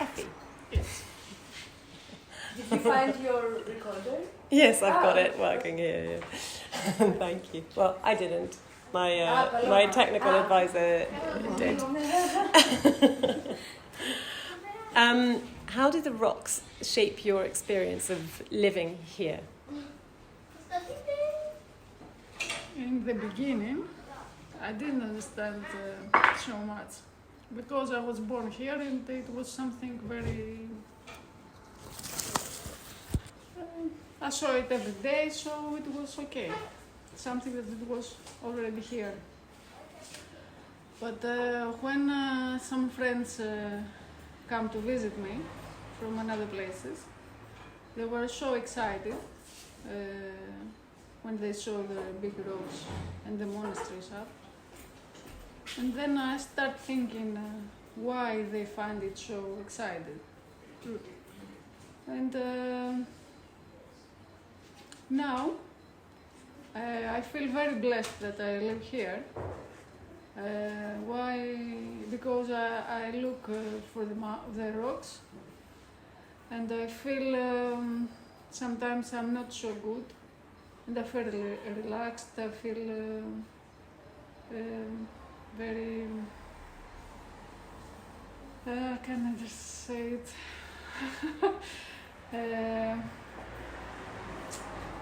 Effie. Yes. Did you find your recorder? Yes, I've got it okay. working here. Yeah. Thank you. Well, I didn't. My Paloma. technical advisor did. How did the rocks shape your experience of living here? In the beginning, I didn't understand so much because I was born here and it was something very. I saw it every day, so it was okay. Something that it was already here. But when some friends come to visit me from another places, they were so excited when they saw the big rocks and the monasteries up. And then I start thinking why they find it so excited. And now I feel very blessed that I live here. Why? Because I look for the rocks, and I feel sometimes I'm not so good, and I feel relaxed. I feel very. Can I just say it?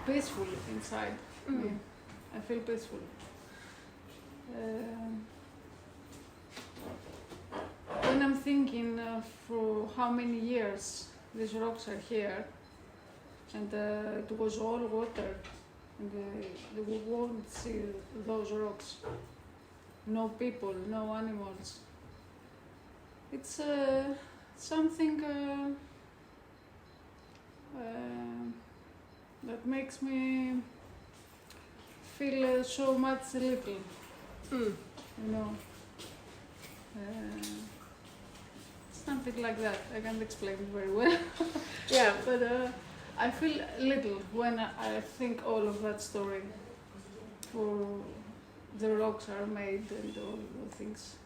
Peaceful inside. Yeah. I feel peaceful. When I'm thinking for how many years these rocks are here, and it was all water, and we won't see those rocks. No people, no animals. It's something that makes me feel so much little. You know, something like that. I can't explain it very well. Yeah. But I feel little when I think all of that story. For the rocks are made and all the things.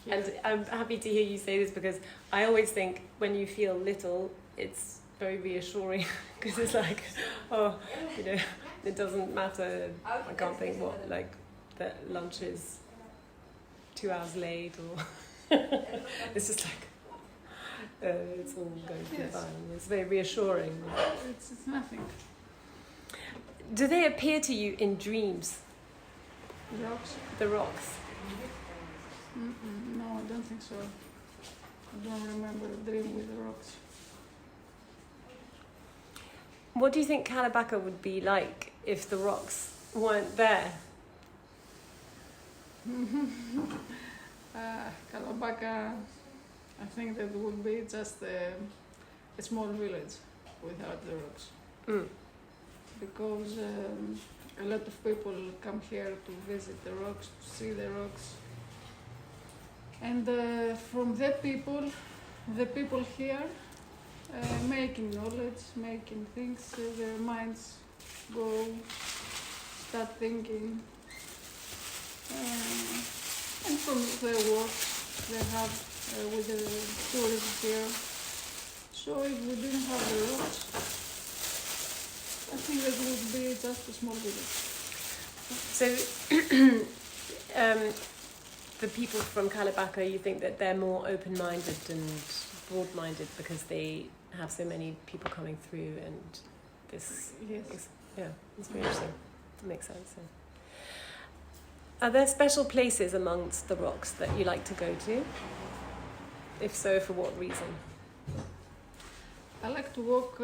Here. And I'm happy to hear you say this because I always think when you feel little, it's very reassuring because it's like, oh, you know, it doesn't matter. I can't think what, like, that lunch is 2 hours late or it's just like it's all going to be fine. It's very reassuring. It's nothing. Do they appear to you in dreams? Rocks? The rocks? No, I don't think so. I don't remember a dream with the rocks. What do you think Kalabaka would be like if the rocks weren't there? Kalabaka, I think that would be just a small village without the rocks. Because a lot of people come here to visit the rocks, to see the rocks. And from the people here, making knowledge, making things, their minds go, start thinking. And from the work they have with the tourists here. So if we didn't have the rocks, I think that would be just a small village. So, the people from Kalabaka, you think that they're more open-minded and broad-minded because they have so many people coming through and this... Yes. Yeah, it's very interesting. It makes sense. Yeah. Are there special places amongst the rocks that you like to go to? If so, for what reason? I like to walk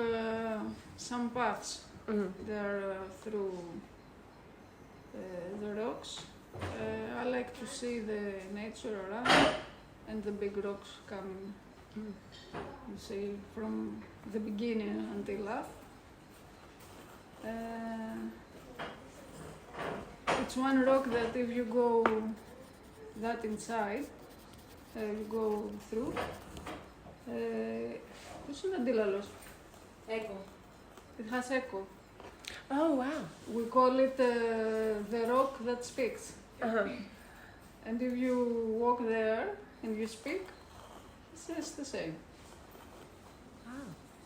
some paths. There through the rocks. I like to see the nature around and the big rocks coming. You see from the beginning until up. It's one rock that if you go that inside, you go through. Πώς είναι αντίλαλος? Echo. It has echo. Oh, wow. We call it the rock that speaks. And if you walk there and you speak, it's just the same. Wow.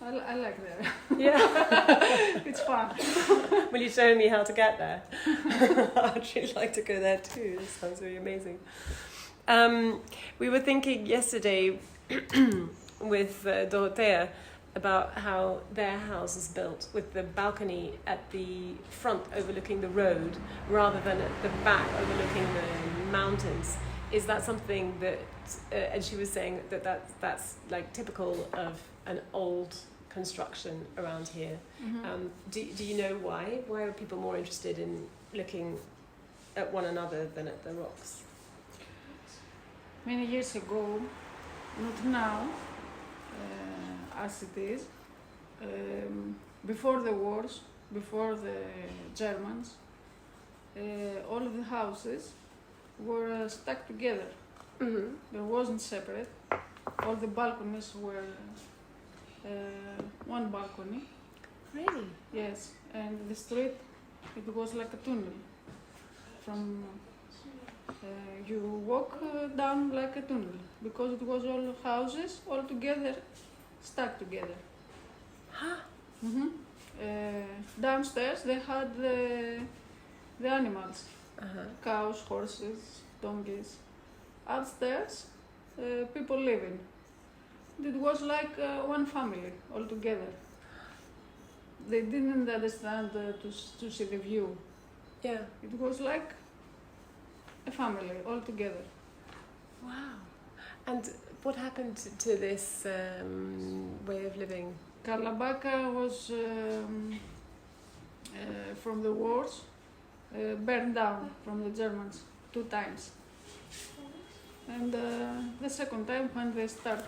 I like there. Yeah. It's fun. Will you show me how to get there? I'd really like to go there too. This sounds really amazing. We were thinking yesterday with Dorothea about how their house is built with the balcony at the front overlooking the road rather than at the back overlooking the mountains. Is that something that, and she was saying that's like typical of an old construction around here. Mm-hmm. Do you know why? Why are people more interested in looking at one another than at the rocks? Many years ago, not now, as it is, before the wars, before the Germans, all of the houses were stuck together. Mm-hmm. There wasn't separate. All the balconies were one balcony. Really? Yes, and the street, it was like a tunnel. From you walk down like a tunnel because it was all houses all together, stuck together. Huh? Mm-hmm. Downstairs they had the animals, cows, horses, donkeys. Upstairs, people living. It was like one family all together. They didn't understand to see the view. Yeah. It was like a family all together. Wow. And what happened to this way of living? Karlabaka was from the wars burned down from the Germans 2 times. And the second time when they start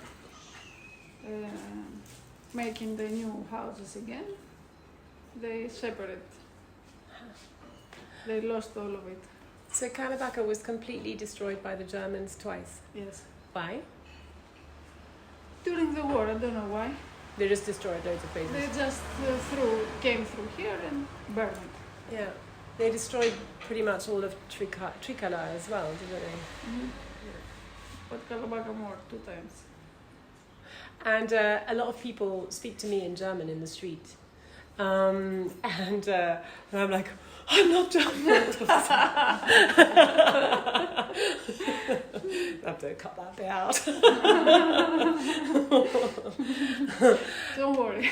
making the new houses again, they separate. They lost all of it. So Karlabaka was completely destroyed by the Germans twice. Yes. Why? During the war, I don't know why. They just destroyed loads of places. They just came through here and burned it. Yeah. They destroyed pretty much all of Trikala as well, didn't they? Mm-hmm. But Karlabaka more, 2 times. And a lot of people speak to me in German in the street. And I'm like, I'm not German. I have to cut that bit out. Don't worry.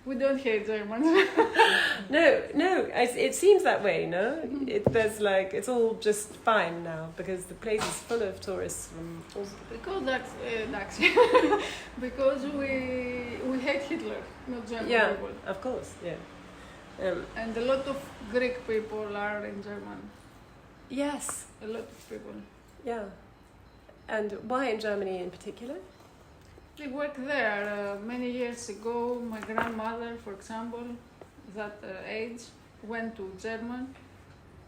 We don't hate Germans. No, it seems that way, no? It's all just fine now because the place is full of tourists from all... Because that's because we hate Hitler, not German people. Of course, yeah. And a lot of Greek people are in Germany. Yes. A lot of people. Yeah. And why in Germany in particular? They worked there many years ago. My grandmother, for example, that age, went to Germany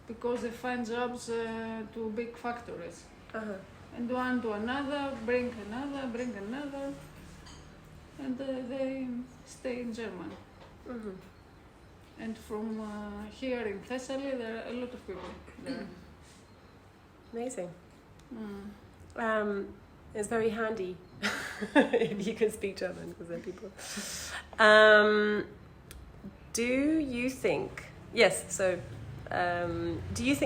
because they find jobs to big factories. And one to another, bring another, and they stay in Germany. Mm-hmm. And from here in Thessaly, there are a lot of people there. Amazing. Mm. It's very handy if you can speak German because there are people. Do you think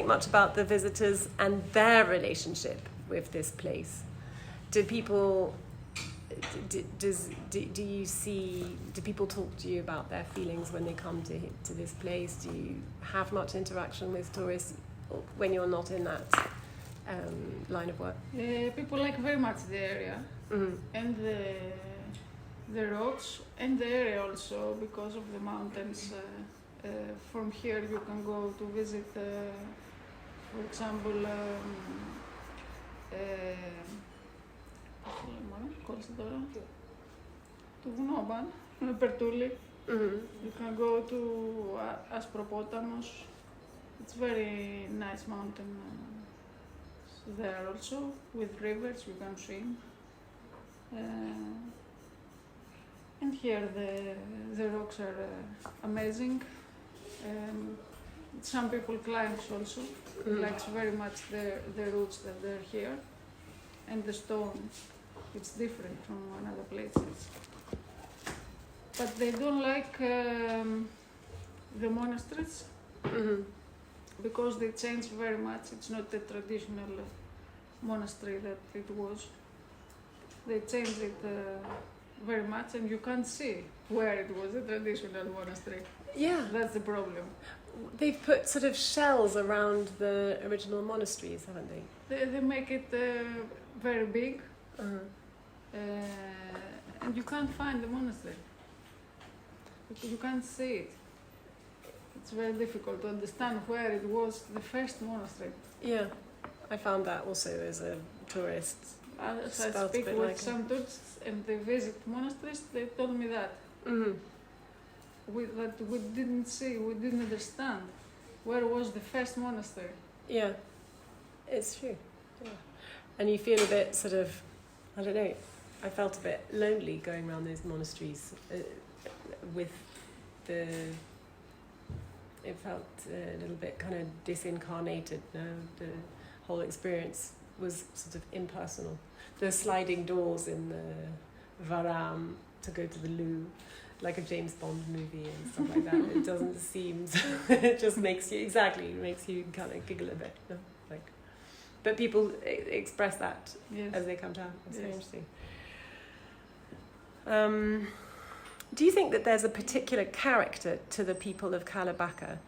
much about the visitors and their relationship with this place? Do people do people talk to you about their feelings when they come to this place? Do you have much interaction with tourists when you're not in that line of work? People like very much the area. Mm-hmm. And the rocks and the area also because of the mountains. From here you can go to visit, for example, to Gnoban, Pertuli. Mm-hmm. You can go to Aspropotamos. It's very nice mountain there also with rivers you can swim. And here the rocks are amazing. Some people climbs also, likes very much the roots that they're here, and the stone, it's different from another places. But they don't like the monasteries because they change very much. It's not the traditional monastery that it was. They changed it very much, and you can't see where it was a traditional monastery. Yeah. That's the problem. They've put sort of shells around the original monasteries, haven't they? They make it very big, and you can't find the monastery. You can't see it. It's very difficult to understand where it was the first monastery. Yeah, I found that also as a tourist. As I speak with some tourists and they visit monasteries, they told me that. That we didn't see, we didn't understand where was the first monastery. Yeah, it's true. Yeah. And you feel a bit sort of, I don't know, I felt a bit lonely going around those monasteries with the, it felt a little bit kind of disincarnated. The whole experience was sort of impersonal. The sliding doors in the Varam to go to the loo, like a James Bond movie and stuff like that. It doesn't seem, it just makes you kind of giggle a bit. You know? Like, but people express that as they come down. It's very interesting. Do you think that there's a particular character to the people of Kalabaka?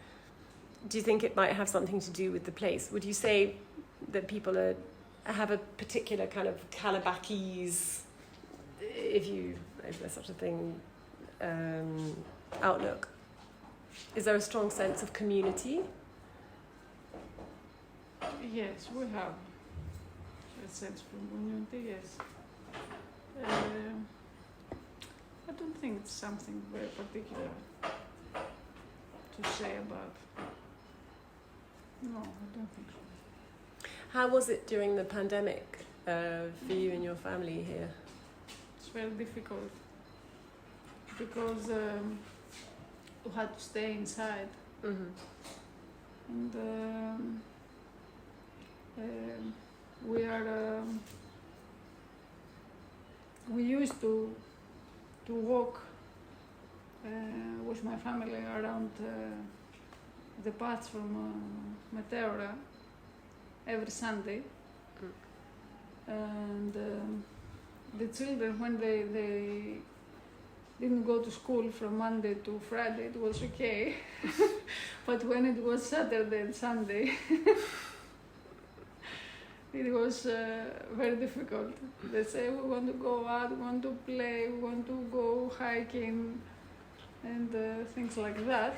Do you think it might have something to do with the place? Would you say that people have a particular kind of Kalabakese, if there's such a thing, outlook? Is there a strong sense of community? Yes, we have a sense of community, yes. I don't think it's something very particular to say about. No, I don't think so. How was it during the pandemic for you and your family here? It's very difficult because we had to stay inside. And we used to walk with my family around the paths from Meteora every Sunday. And the children, when they didn't go to school from Monday to Friday, it was okay. But when it was Saturday and Sunday, it was very difficult. They say, we want to go out, we want to play, we want to go hiking, and things like that.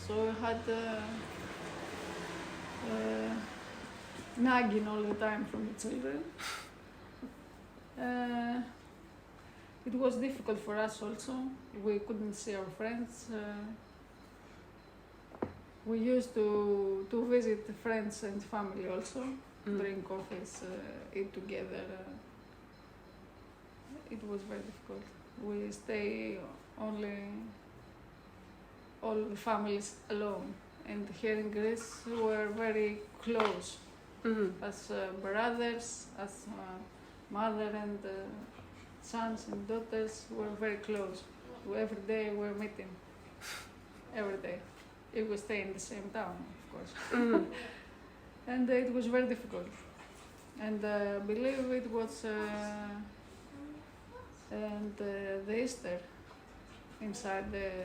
So I had nagging all the time from the children. It was difficult for us also. We couldn't see our friends. We used to visit friends and family also, drink coffees, eat together. It was very difficult. We stay only all the families alone. And here in Greece, we were very close as brothers, as mother and sons and daughters were very close. Every day we were meeting, every day. If we stay in the same town, of course. And it was very difficult. And I believe it was the Easter inside the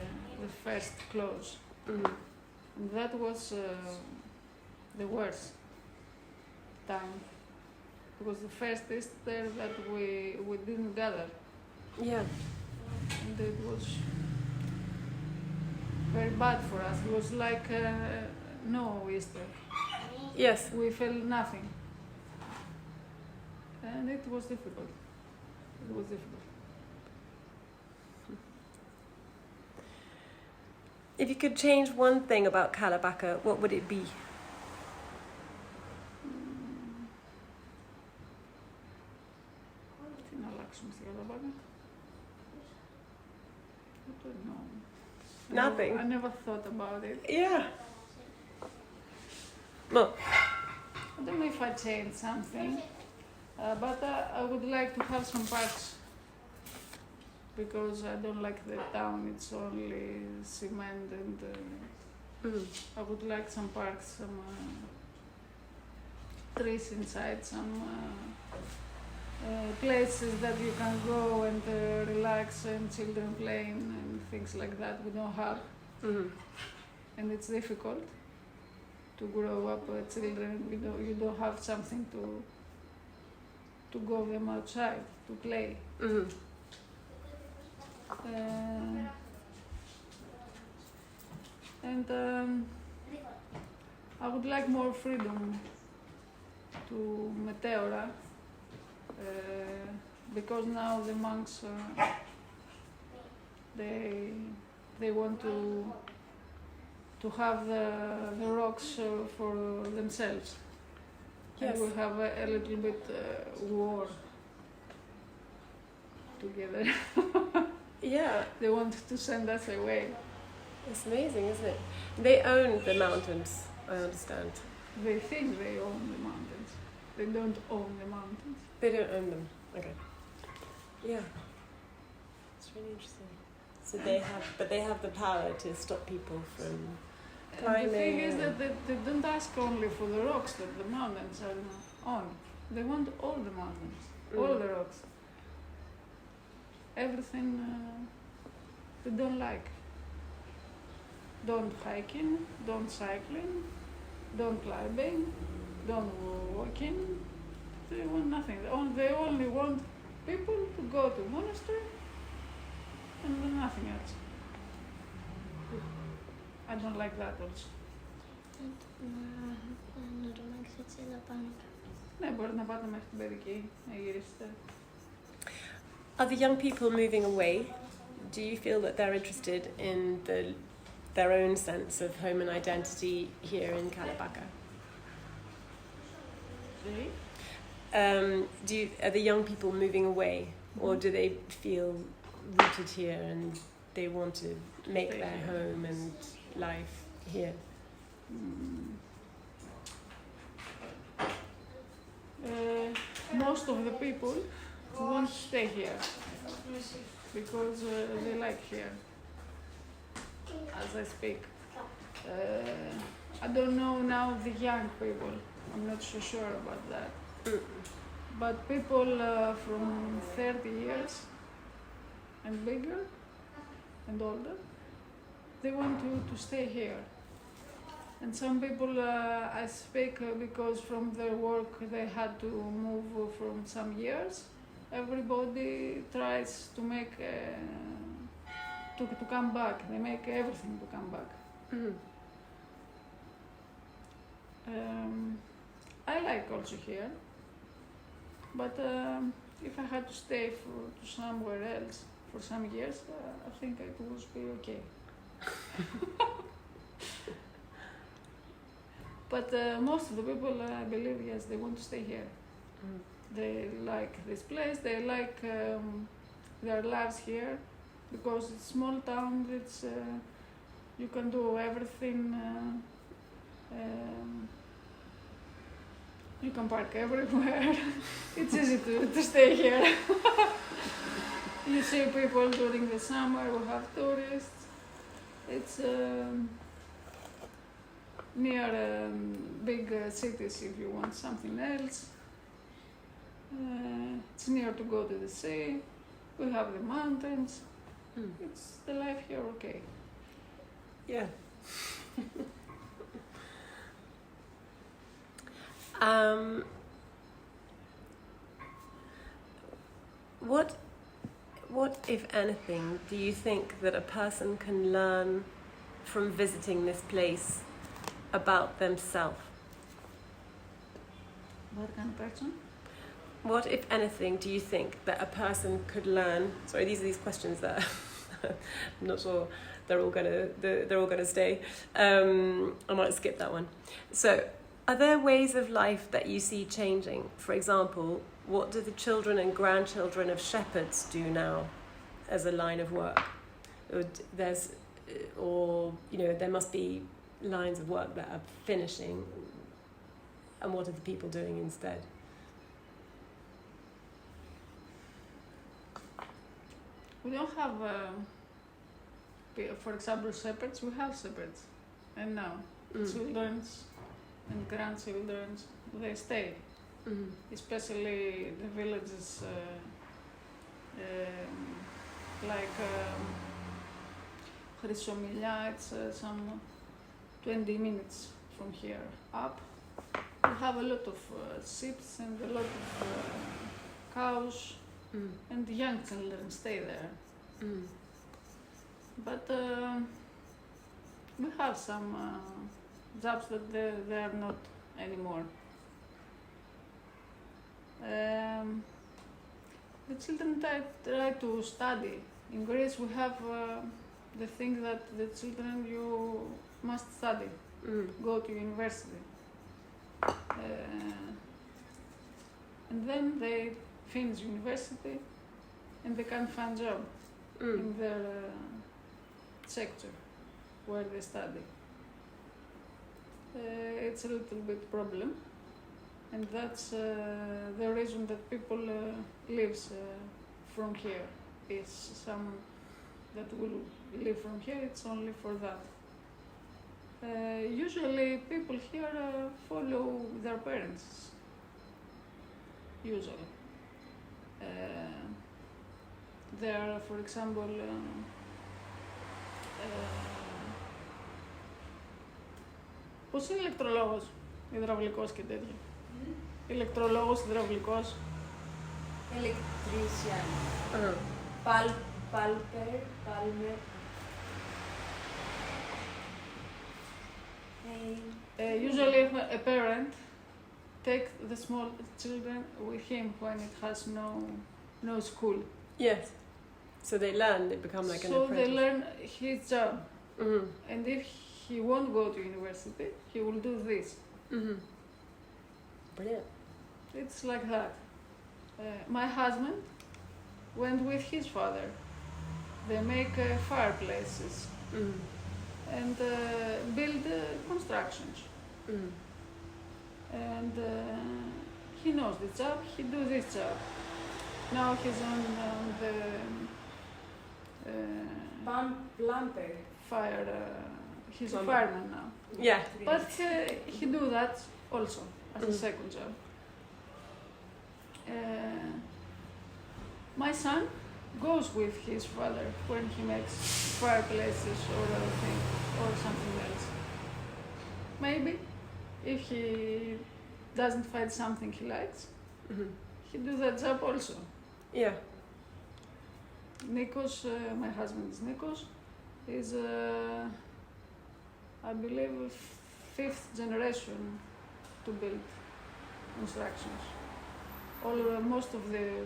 first close. And that was the worst time. It was the first Easter that we didn't gather. Yeah. And it was very bad for us. It was like no Easter. Yes. We felt nothing. And it was difficult. It was difficult. If you could change one thing about Kalabaka, what would it be? Τι να αλλάξουμε στη Καλαμπάκα? Δεν το εννοώ. Nothing. I never thought about it. Yeah. Well, I don't know if I change something, but I would like to have some parks because I don't like the town. It's only cement and I would like some parks, some trees inside, some places that you can go and relax and children playing and things like that we don't have. And it's difficult to grow up children. You don't have something to go them outside to play. And I would like more freedom to Meteora because now the monks they want to have the rocks for themselves. Yes. And we have a little bit war together. yeah. They want to send us away. It's amazing, isn't it? They own the mountains, I understand. They think they own the mountains. They don't own the mountains. They don't own them. Okay. Yeah. It's really interesting. So they have the power to stop people from climbing. And the thing is that they don't ask only for the rocks that the mountains are on. They want all the mountains, all the rocks. Everything they don't like. Don't hiking, don't cycling, don't climbing, don't walking. They want nothing. They only want people to go to monastery and do nothing else. I don't like that also. Ναι, μπορεί να πάτε μέχρι την παιδική, να γυρίσετε. Are the young people moving away? Do you feel that they're interested in their own sense of home and identity here in Kalabaka? Are the young people moving away, or do they feel rooted here and they want to make their home and life here? Most of the people want to stay here because they like here, as I speak. I don't know now the young people. I'm not so sure about that. But people from 30 years and bigger and older, they want to stay here. And some people I speak because from their work they had to move from some years. Everybody tries to make to come back. They make everything to come back. I like also here, but if I had to stay to somewhere else for some years, I think it would be okay. But most of the people, I believe, yes, they want to stay here. They like this place. They like their lives here because it's small town. It's you can do everything. You can park everywhere. It's easy to stay here. You see people during the summer. We have tourists. It's near big cities if you want something else. It's near to go to the sea. We have the mountains. It's the life here, okay. Yeah. What, if anything, do you think that a person can learn from visiting this place about themselves? What kind of person? What, if anything, do you think that a person could learn? Sorry, these are these questions that I'm not sure they're all gonna stay. I might skip that one. So, are there ways of life that you see changing? For example, what do the children and grandchildren of shepherds do now as a line of work? or there must be lines of work that are finishing, and what are the people doing instead? We don't have, for example, shepherds. We have shepherds, and now children's and grandchildren's, they stay. Especially the villages like Chrysomilya, it's some 20 minutes from here up. We have a lot of sheep and a lot of cows, and young children stay there. But we have some jobs that they are not anymore. The children try to study. In Greece we have the thing that the children, you must study, go to university. And then they finish university and they can find job in their sector where they study. It's a little bit problem, and that's the reason that people lives from here. Is some that will live from here, it's only for that. Usually people here follow their parents, usually. There are, for example, πώς είναι ηλεκτρολόγος, υδραυλικός και τέτοια. Ηλεκτρολόγος, υδραυλικός. Electrician. Palmer. Usually a parent takes the small children with him when it has no school. Yes. So they learn, they become like an apprentice. So they learn his job. And if he won't go to university, he will do this. Brilliant. It's like that. My husband went with his father. They make fireplaces and build constructions. And he knows the job, he do this job. Now he's on the Plumber. fire, he's a fireman now. Yeah. But he do that also as a second job. My son goes with his father when he makes fireplaces or something else. Maybe if he doesn't find something he likes, he do that job also. Yeah. Nikos, my husband is Nikos, is I believe 5th generation to build constructions. Most of the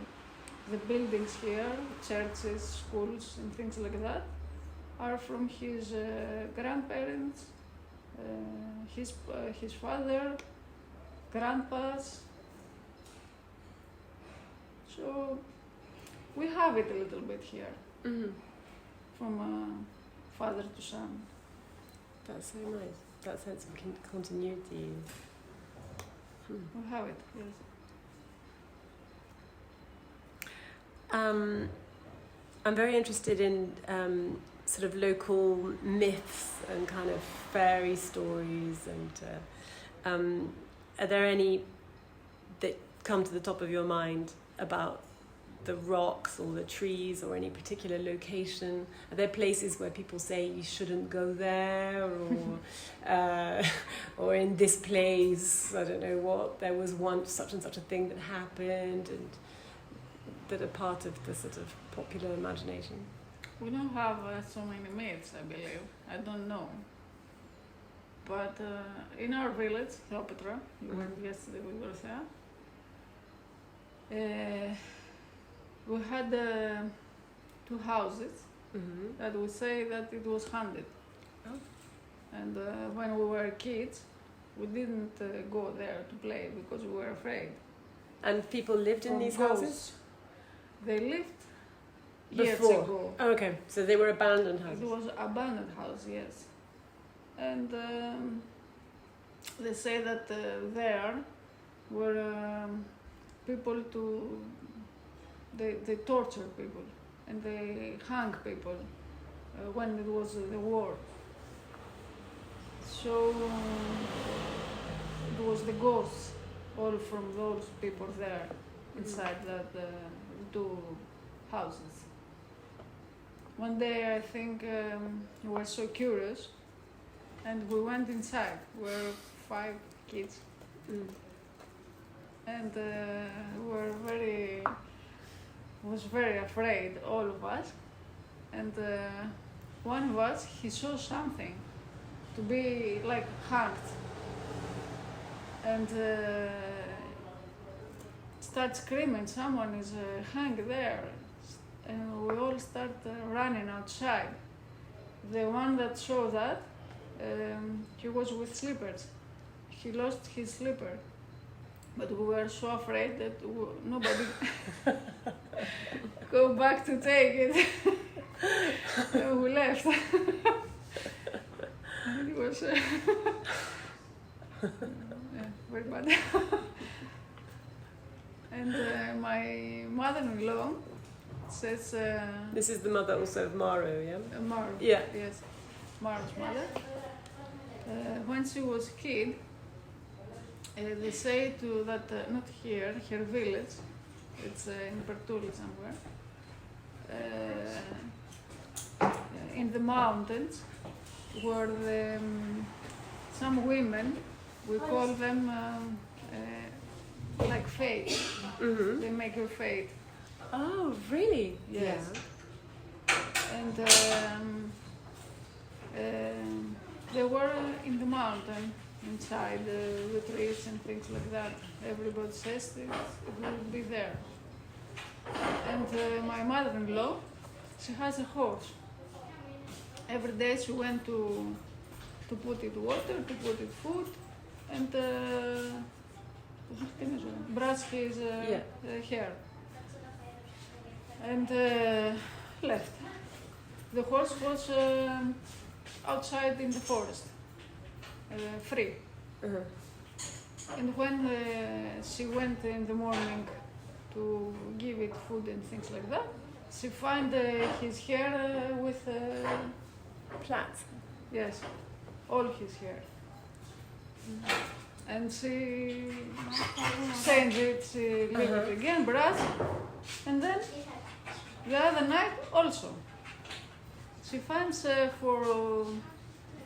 buildings here, churches, schools and things like that, are from his grandparents, his father, grandpas. So we have it a little bit here, from father to son. That's so nice. That sense of continuity. We have it, yes. I'm very interested in sort of local myths and kind of fairy stories, and are there any that come to the top of your mind about the rocks or the trees or any particular location? Are there places where people say you shouldn't go there, or in this place, I don't know what, there was once such and such a thing that happened, and that are part of the sort of popular imagination? We don't have so many myths, I believe. I don't know. But in our village, Theopetra, you went yesterday, we were there. We had 2 houses that we say that it was haunted. And when we were kids, we didn't go there to play because we were afraid. And people lived in these houses? They lived years Before? ago. Oh, okay. So they were abandoned It houses. was abandoned house, yes. And they say that there were people they torture people and they hang people when it was the war. So it was the ghosts all from those people there inside that two houses. One day I think we were so curious and we went inside. We were 5 kids. And we were was very afraid, all of us. And one of us, he saw something to be like hanged. And start screaming, someone is hanged there. And we all start running outside. The one that saw that, he was with slippers. He lost his slipper. But we were so afraid that nobody go back to take it. So we left. And it was very bad. And my mother-in-law says... This is the mother also of Maru, yeah? Maru, Yeah. yes, Maru's mother. When she was a kid, they say to that, not here, her village, it's in Pertuli somewhere, in the mountains, where some women, we call them like fate. Mm-hmm. They make her fate. Oh, really? Yes. Yeah. And they were in the mountain, inside the trees and things like that. Everybody says it will be there. And my mother-in-law, she has a horse. Every day she went to put it water, to put it food, and brush his hair. And left. The horse was outside in the forest, free. Uh-huh. And when she went in the morning to give it food and things like that, she found his hair with Plaits. yes, all his hair. And she changed it, she leave it again, brush, and then the other night also. She finds for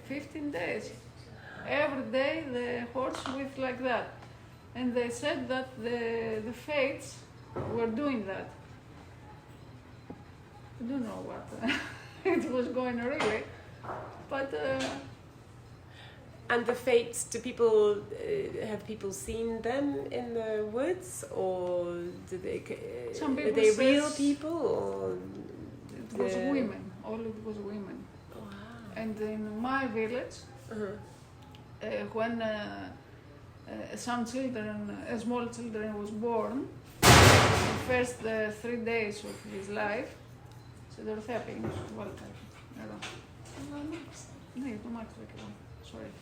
15 days. Every day the horse with like that. And they said that the fates were doing that. I don't know what it was going really, but And the fates, do people, have people seen them in the woods, or do they, Some are people they real says- people, or? it was women, all it was women. Wow. And in my village, Uh-huh. when some children, small children was born, the first 3 days of his life, σε Δωροθέα πήγαινες, βάλτε εδώ. Ναι, το μάξι εδώ, sorry.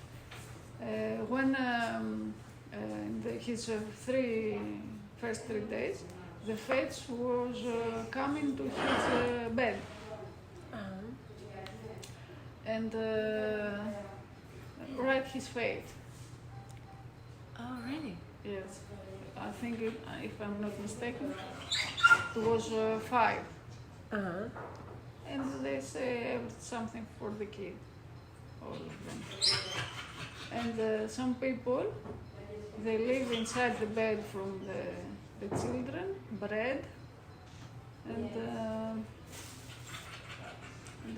When his first 3 days, the fates was coming to his bed. Uh-huh. And write his fate. Oh, really? Yes, I think if I'm not mistaken, it was 5. Uh-huh. And they say something for the kid, all of them. And some people, they live inside the bed from the children, bread, and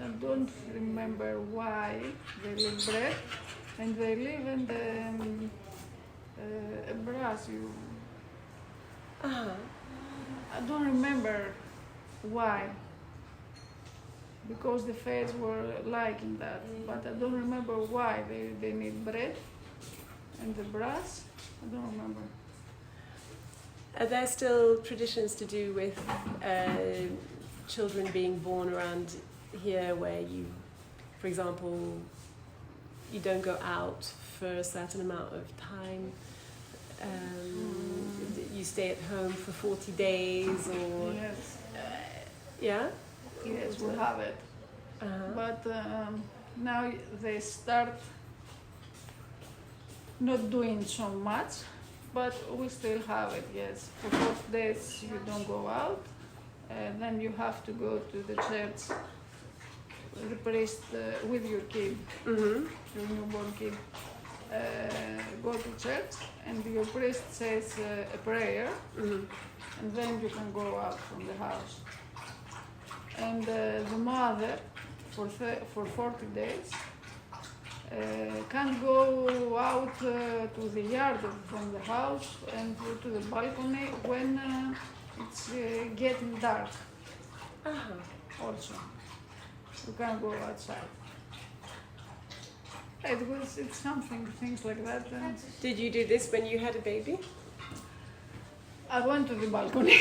I don't remember why they live bread, and they live in the Brazil. Uh-huh. I don't remember why, because the fates were liking that, but I don't remember why they need bread and the brass. I don't remember. Are there still traditions to do with children being born around here where you, for example, you don't go out for a certain amount of time. You stay at home for 40 days or... Yes. Yeah? Yes, we have it. But now they start not doing so much, but we still have it, yes. For 4 days you don't go out, and then you have to go to the church, the priest with your kid, your newborn kid. Go to church, and your priest says a prayer, and then you can go out from the house. And the mother, for 40 days, can't go out to the yard from the house and go to the balcony when it's getting dark. Also, you can't go outside. It's something, things like that. Did you do this when you had a baby? I went to the balcony.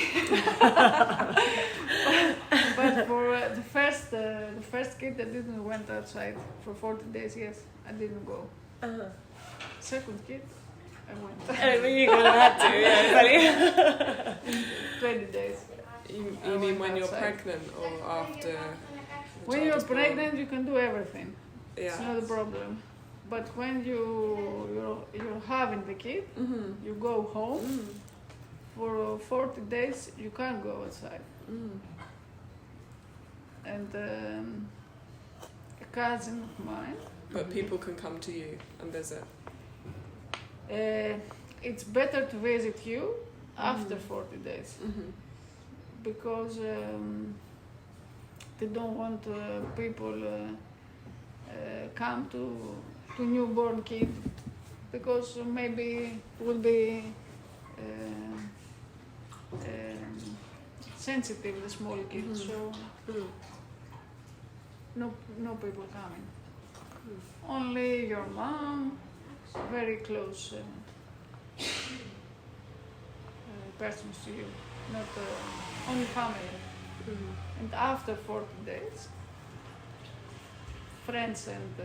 But for the first kid, I didn't went outside for 40 days. Yes, I didn't go. Second kid, I went. You kind of had to, yeah. 20 days. You mean when you're pregnant or after? When you're pregnant, you can do everything. Yeah. It's not a problem. But when you're having the kid, you go home. For 40 days, you can't go outside. And a cousin of mine. But people can come to you and visit. It's better to visit you after 40 days because they don't want people come to newborn kid because maybe it will be sensitive, the small kids, so no people coming. Only your mom, very close persons to you, not only family. And after 40 days, friends and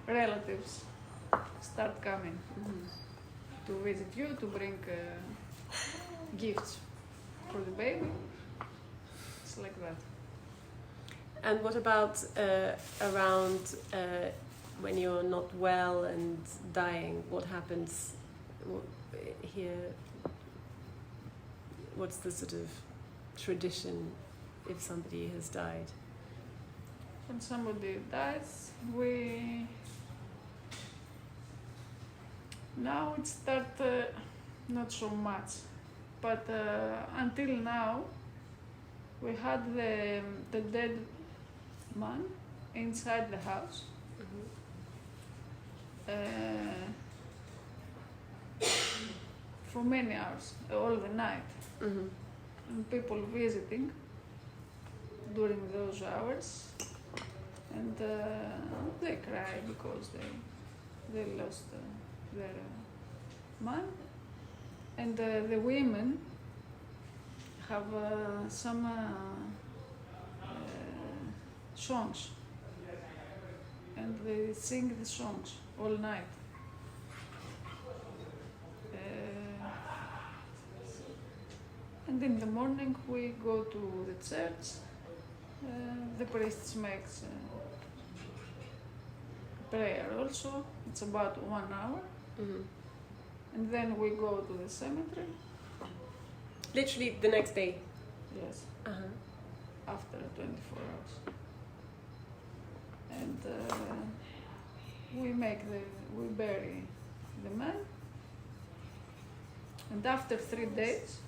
relatives start coming to visit you, to bring gifts for the baby. It's like that. And what about around when you're not well and dying? What happens here? What's the sort of tradition if somebody has died? When somebody dies, now it starts not so much, but until now we had the dead man inside the house. For many hours, all the night, and people visiting during those hours, and they cry because they lost their man, and the women have some songs, and they sing the songs all night. And in the morning we go to the church. The priest makes prayer also. It's about 1 hour. And then we go to the cemetery. Literally the next day? Yes. After 24 hours. And we bury the man. And after 3 days,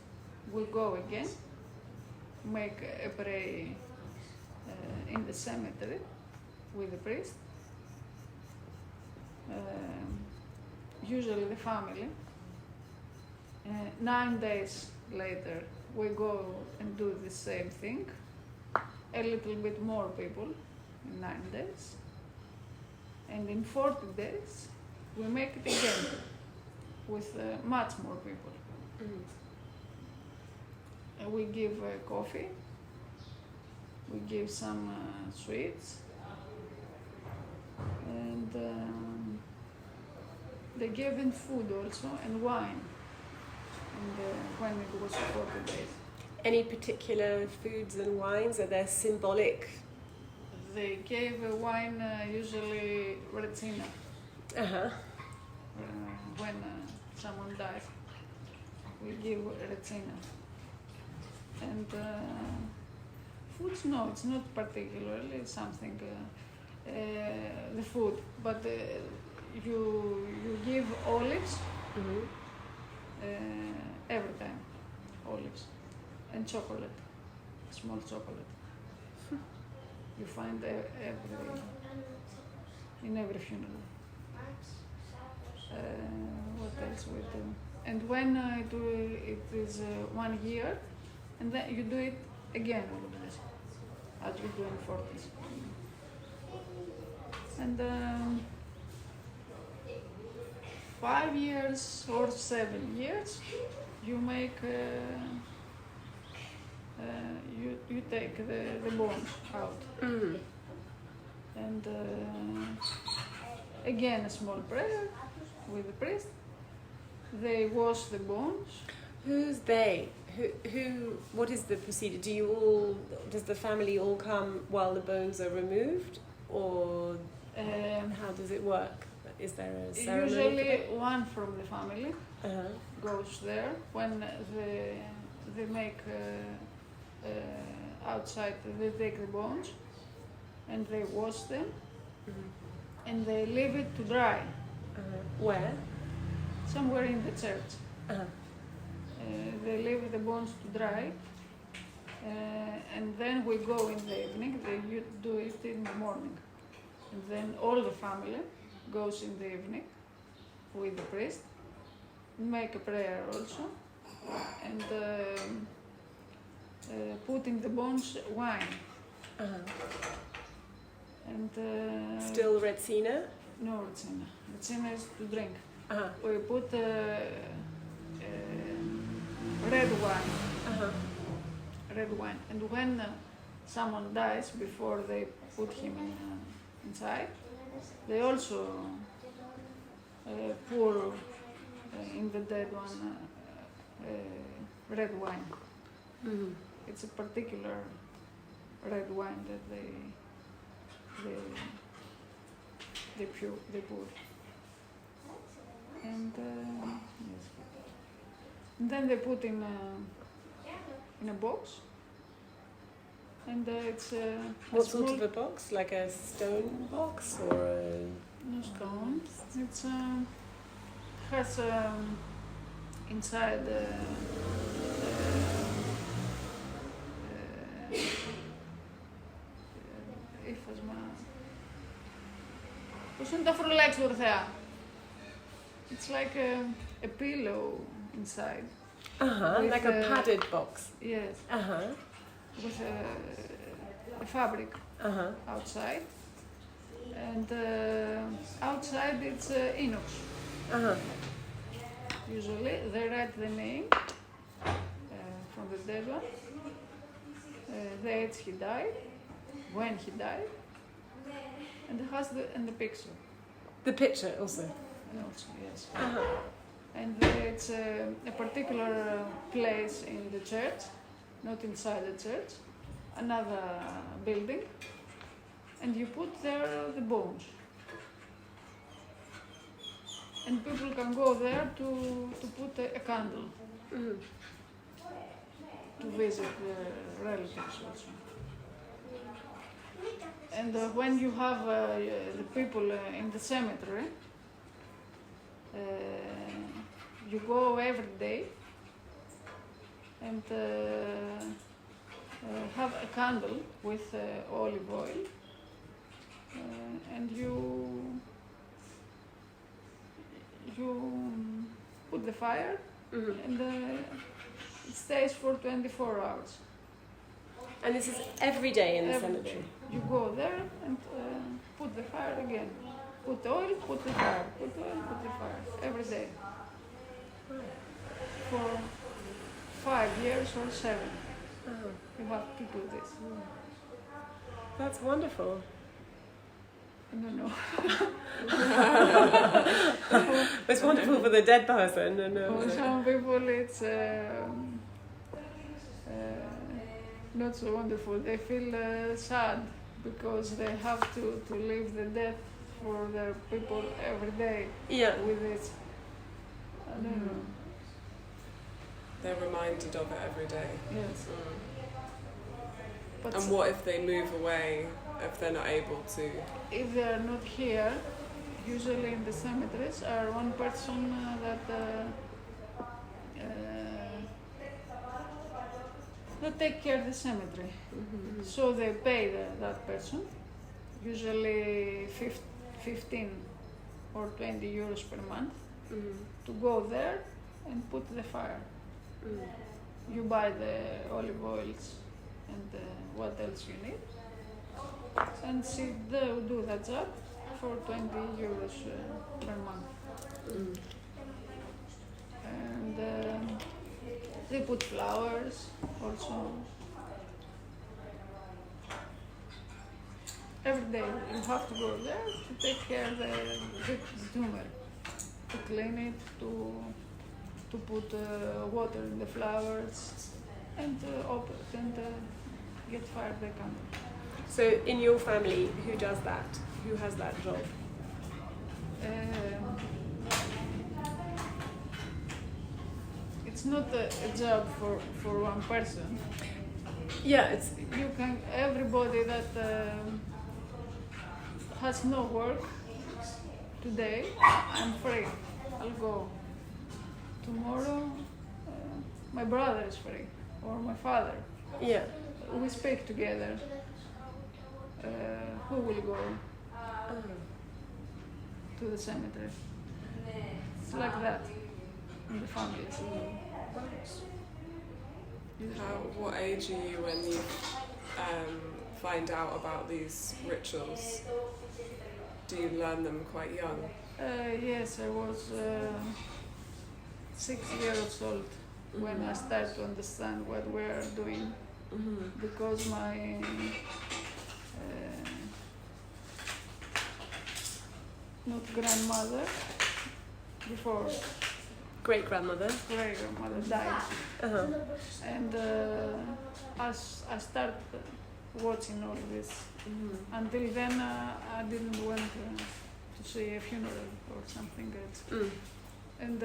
we go again, make a prayer in the cemetery with the priest. Usually the family. 9 days later, we go and do the same thing. A little bit more people in 9 days. And in 40 days, we make it again with much more people. we give coffee, we give some sweets, and they gave them food also and wine, and when it was 40 days. Any particular foods and wines? Are there symbolic? They gave wine, usually Retsina, Uh-huh. when someone dies. We give Retsina. And foods, no, it's not particularly something, the food, but you give olives Mm-hmm. every time, olives, and chocolate, small chocolate. You find in every funeral. What else we do? And when it is 1 year, and then you do it again, all of this, as we do in 40s. And 5 years or 7 years, you make you take the bones out, Mm. and again a small prayer with the priest. They wash the bones. Who's they? Who? What is the procedure? Does the family all come while the bones are removed, or how does it work? Is there a ceremony? Usually one from the family Uh-huh. goes there when they make outside. They take the bones and they wash them, Mm-hmm. and they leave it to dry Where? somewhere in the church. Uh-huh. They leave the bones to dry, and then we go in the evening. You do it in the morning, and then all the family goes in the evening with the priest, make a prayer also, and put in the bones wine. Uh-huh. And Still Retsina? no Retsina. Retsina is to drink. Uh-huh. We put red wine. Uh-huh. Red wine. And when someone dies, before they put him inside, they also pour in the dead one red wine. Mm-hmm. It's a particular red wine that they pour. And yes. And then they put in a box. And it's What sort of a box? Like a stone box or a... no stone. It's has inside ύφασμα. Πώς είναι το αφρολέξ του Ορθέα? It's like a pillow inside. Uh-huh, With, like a padded box. Yes, Uh-huh. with a fabric Uh-huh. outside. And outside it's inox. Uh-huh. Usually they write the name from the dead one, the age he died, when he died, and it has the picture. The picture also. And also, yes. Uh-huh. And it's a particular place in the church, not inside the church, another building, and you put there the bones. And people can go there to put a candle, Mm. to visit the relatives also. And when you have the people in the cemetery, you go every day and have a candle with olive oil, and you put the fire, Mm-hmm. and it stays for 24 hours. And this is every day in the Every cemetery? day. You go there and put the fire again. Put oil, put the fire. Put oil, put the fire. Every day. For 5 years or 7. Oh, You have to do this. that's wonderful. I don't know. It's wonderful for the dead person. And, For some people, it's not so wonderful. They feel sad because they have to live the death for their people every day yeah. with it. I don't know. They're reminded of it every day. Yes. But And what if they move away, if they're not able to? if they are not here, usually in the cemeteries, are one person that take care of the cemetery. So they pay that person, usually 15 or 20 euros per month, to go there and put the fire. You buy the olive oils and what else you need, and she do that job for 20 euros per month. And they put flowers also. Every day you have to go there to take care of the tumor, to clean it, to put water in the flowers, and open it and get fire the candle. So in your family, who does that? Who has that job? It's not a job for one person. Yeah, it's You can, everybody that has no work today, I'm free, I'll go. Tomorrow, my brother is free, or my father. yeah. We speak together. Who will go to the cemetery? It's like that in the families. What age are you when you find out about these rituals? Do you learn them quite young? Yes, I was 6 years old when I started to understand what we are doing, because my not grandmother, before Great grandmother. great grandmother died, and as I started watching all this, until then I didn't want to see a funeral or something else. And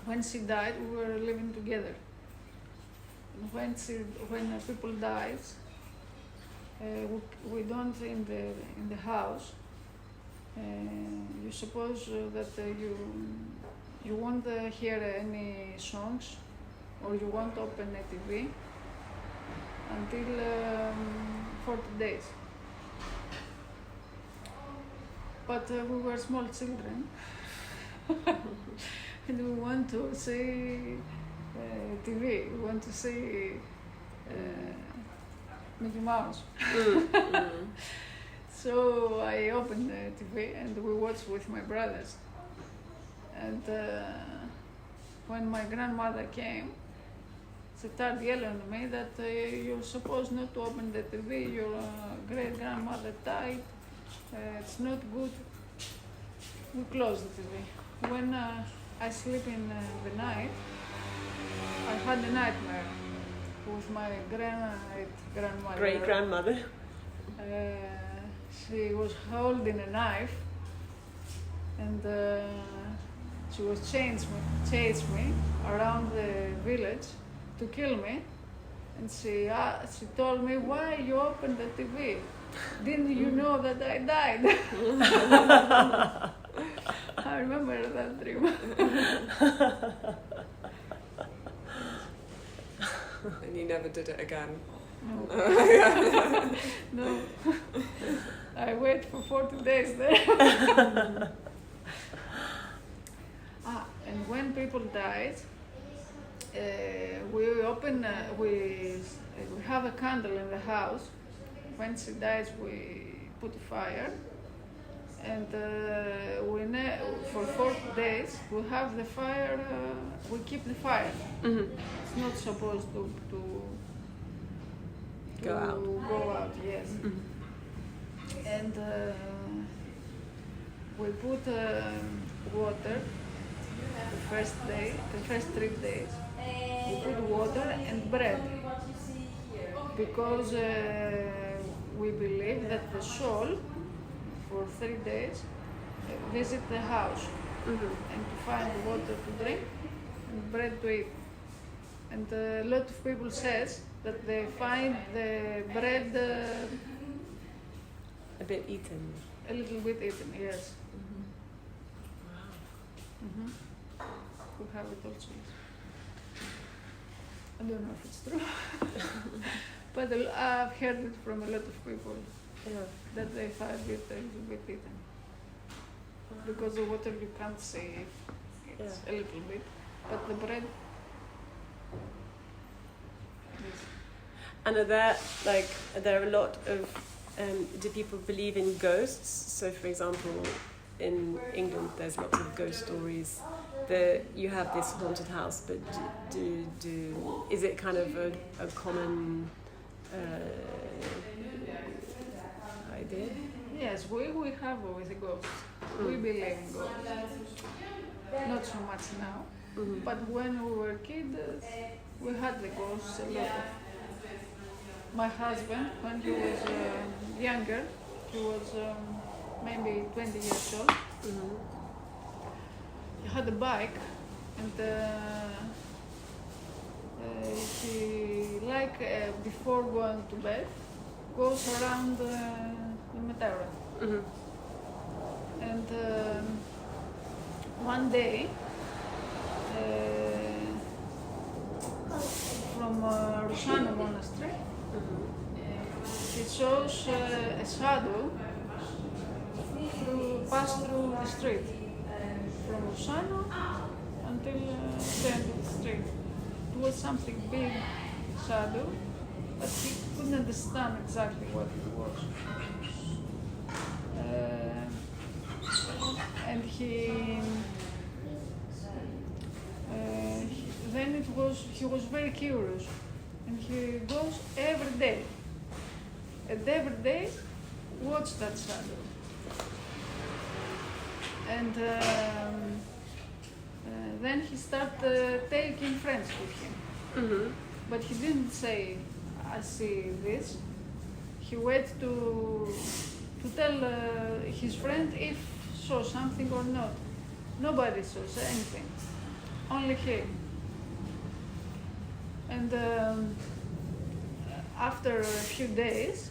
when she died, we were living together. And when people dies, we don't in the house. You suppose that you won't hear any songs, or you won't open a TV until 40 days. But we were small children, and we want to see TV. We want to see Mickey Mouse. So I opened the TV and we watched with my brothers. And when my grandmother came, she started yelling at me that you're supposed not to open the TV. Your great grandmother died. It's not good. We closed the TV. When I sleep in the night, I had a nightmare with my grandmother. Great grandmother. She was holding a knife, and she was chased me around the village to kill me. And she told me, "Why you opened the TV? Didn't you know that I died?" I remember that dream. And you never did it again? No. No. I wait for 40 days there. And when people died, we open, we have a candle in the house. When she dies, we put a fire, And for 4 days we have the fire. We keep the fire. It's not supposed to Go out. Go out. Yes. And we put water the first 3 days. We put water and bread because we believe that the soul for 3 days visit the house and to find water to drink and bread to eat. And a lot of people says that they find the bread A bit eaten. a little bit eaten, yes. We have it also. I don't know if it's true, but I've heard it from a lot of people that they find it a little bit eaten. Because the water you can't see it's a little bit, but the bread. Yes. And are there a lot of do people believe in ghosts? So, for example, in England, there's lots of ghost stories. You have this haunted house, but is it kind of a common idea? Yes, we have with the ghosts. We believe in ghosts. Not so much now, but when we were kids, we had the ghosts a lot. My husband, when he was younger, he was maybe 20 years old. He had a bike, and he before going to bed, goes around the Meteora. And one day, from Rusano monastery, he shows a shadow pass through the street from Rusano until the end of the street. It was something big shadow, but he couldn't understand exactly what it was. And he was very curious, and he goes every day, and every day watch that shadow. And then he started taking friends with him. But he didn't say, I see this. He waited to tell his friend if saw something or not. Nobody saw anything, only him. And after a few days,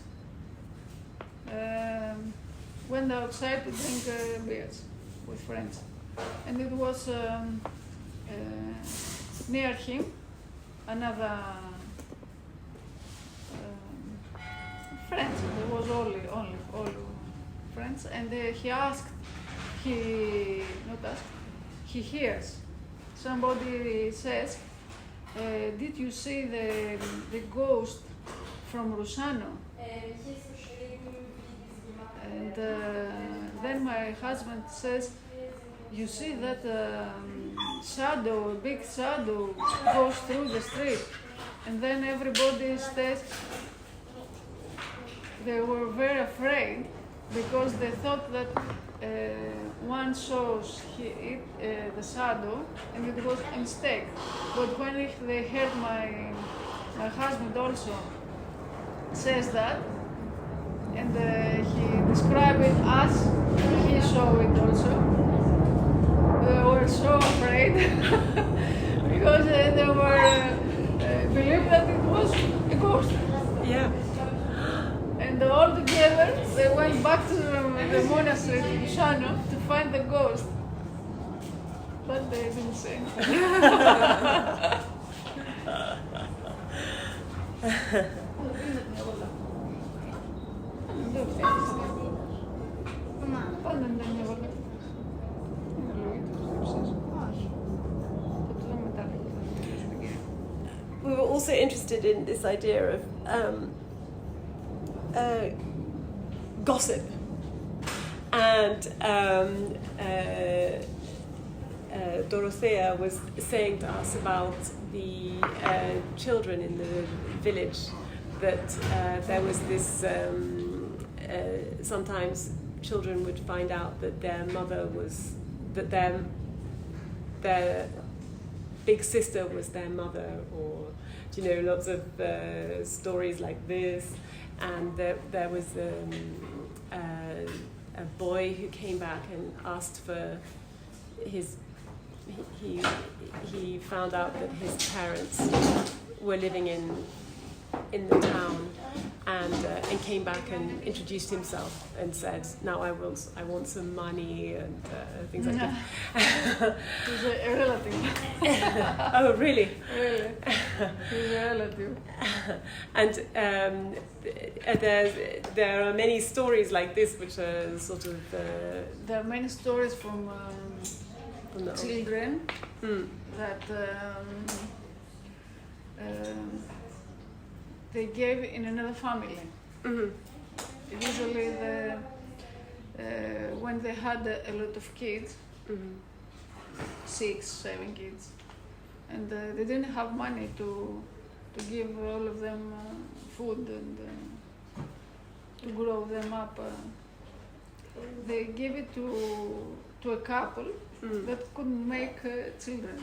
went outside to drink beers with friends. And it was near him another friends. There was only friends, and he hears somebody says, did you see the ghost from Rusano? And then my husband says, you see that shadow, a big shadow goes through the street. And then everybody says they were very afraid because they thought that one saw the shadow and it was a mistake. But when they heard my husband also says that, and he described it as he saw it also, they were so afraid because they were believed that it was a ghost. Yeah. And all together they went back to the monastery in Shano to find the ghost. But they didn't say anything. We were also interested in this idea of gossip And Dorothea was saying to us about the children in the village, that there was this, sometimes children would find out that their mother was, that their big sister was their mother, or, you know, lots of stories like this. And there was a boy who came back and asked for his, he found out that his parents were living in the town, and came back and introduced himself and said, now I want some money, and things like that. He's a relative. Oh, really? Really? He's a relative. And there are many stories like this, which are sort of... There are many stories from the children that they gave in another family. Mm-hmm. Usually, when they had a lot of kids, 6, 7 kids, and they didn't have money to give all of them food and to grow them up, they gave it to a couple that couldn't make children.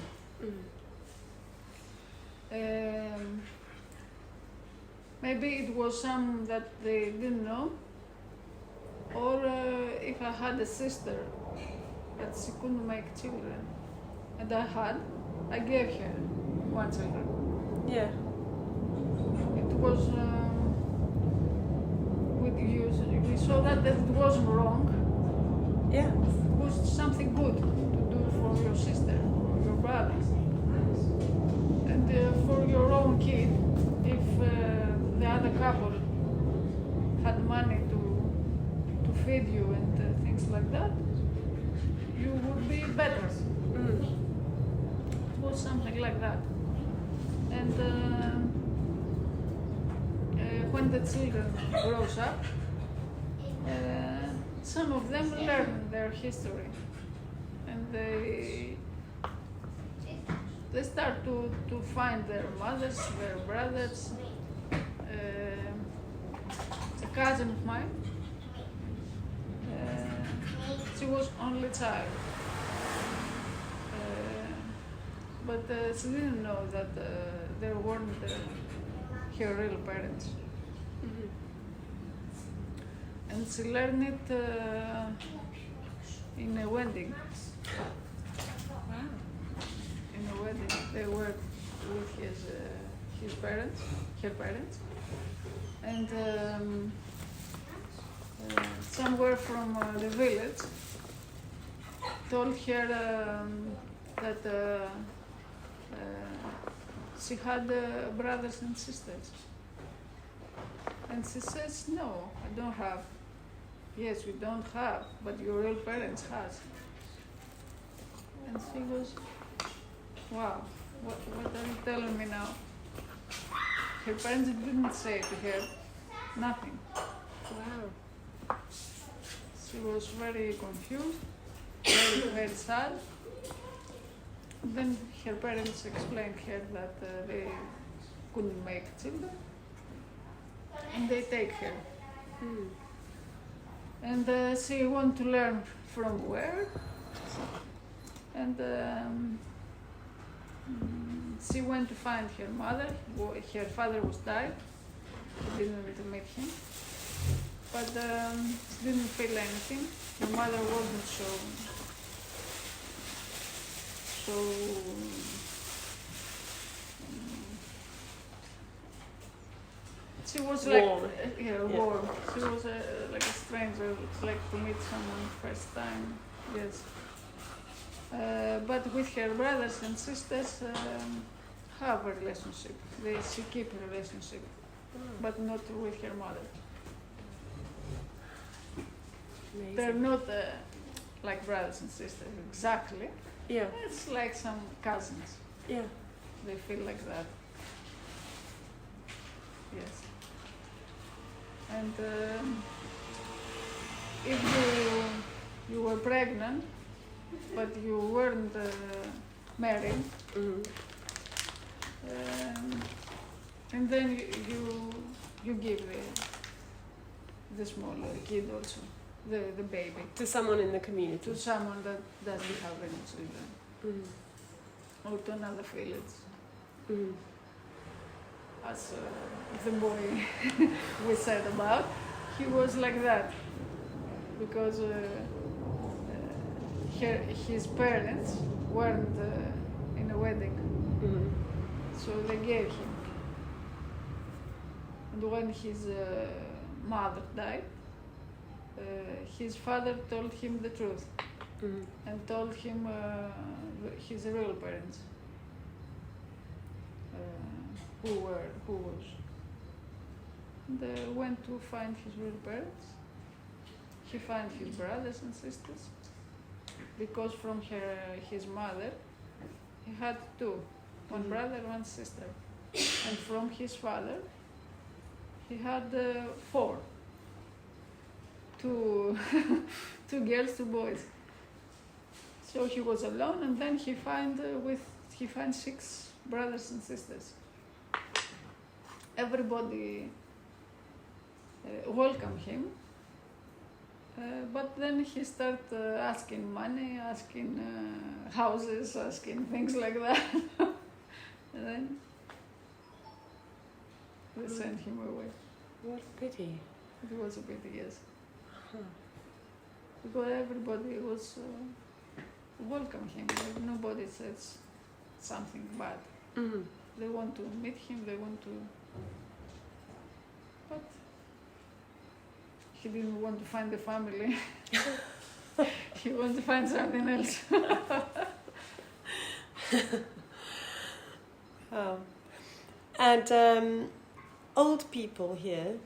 Maybe it was some that they didn't know, or if I had a sister that she couldn't make children, and I gave her one child. Yeah. It was, we saw that it wasn't wrong. Yeah. It was something good to do for your sister or your brother. And for your own kid, if the other couple had money to feed you and things like that, you would be better. It was something like that. And when the children grows up, some of them learn their history, and they start to find their mothers, their brothers. A cousin of mine, she was only child, but she didn't know that they weren't her real parents. And she learned it in a wedding. Wow. In a wedding, they were with his parents, her parents, and somewhere from the village told her that she had brothers and sisters. And she says, no, I don't have. Yes, we don't have, but your real parents has. And she goes, wow, what are you telling me now? Her parents didn't say to her nothing. Wow. She was very confused, very sad. Then her parents explained her that they couldn't make children, and they take her. And she wanted to learn from where, and she went to find her mother. Her father was died. She didn't meet him, but she didn't feel anything. Her mother wasn't so. She was like warm. Warm. She was like a stranger. It's like to meet someone first time. Yes. But with her brothers and sisters, have a relationship. She keep a relationship, but not with her mother. Amazing. They're not like brothers and sisters exactly. Yeah. It's like some cousins. Yeah. They feel like that. Yes. And if you were pregnant, but you weren't married, and then you give the small kid also, the baby, To someone in the community. to someone that doesn't have any children, or to another village. As the boy we said about, he was like that because his parents weren't in a wedding, so they gave him. And when his mother died, his father told him the truth and told him his real parents. Who was. And went to find his real parents. He found his brothers and sisters, because from his mother, he had two, one brother, one sister. And from his father, he had four, two girls, two boys. So he was alone, and then he found 6 brothers and sisters. Everybody welcomed him, but then he started asking money, asking houses, asking things like that. And then they sent him away. What a pity. It was a pity, yes. Because everybody was welcome him. Nobody says something bad. They want to meet him, they want to... But he didn't want to find a family. He wanted to find something else. And old people here,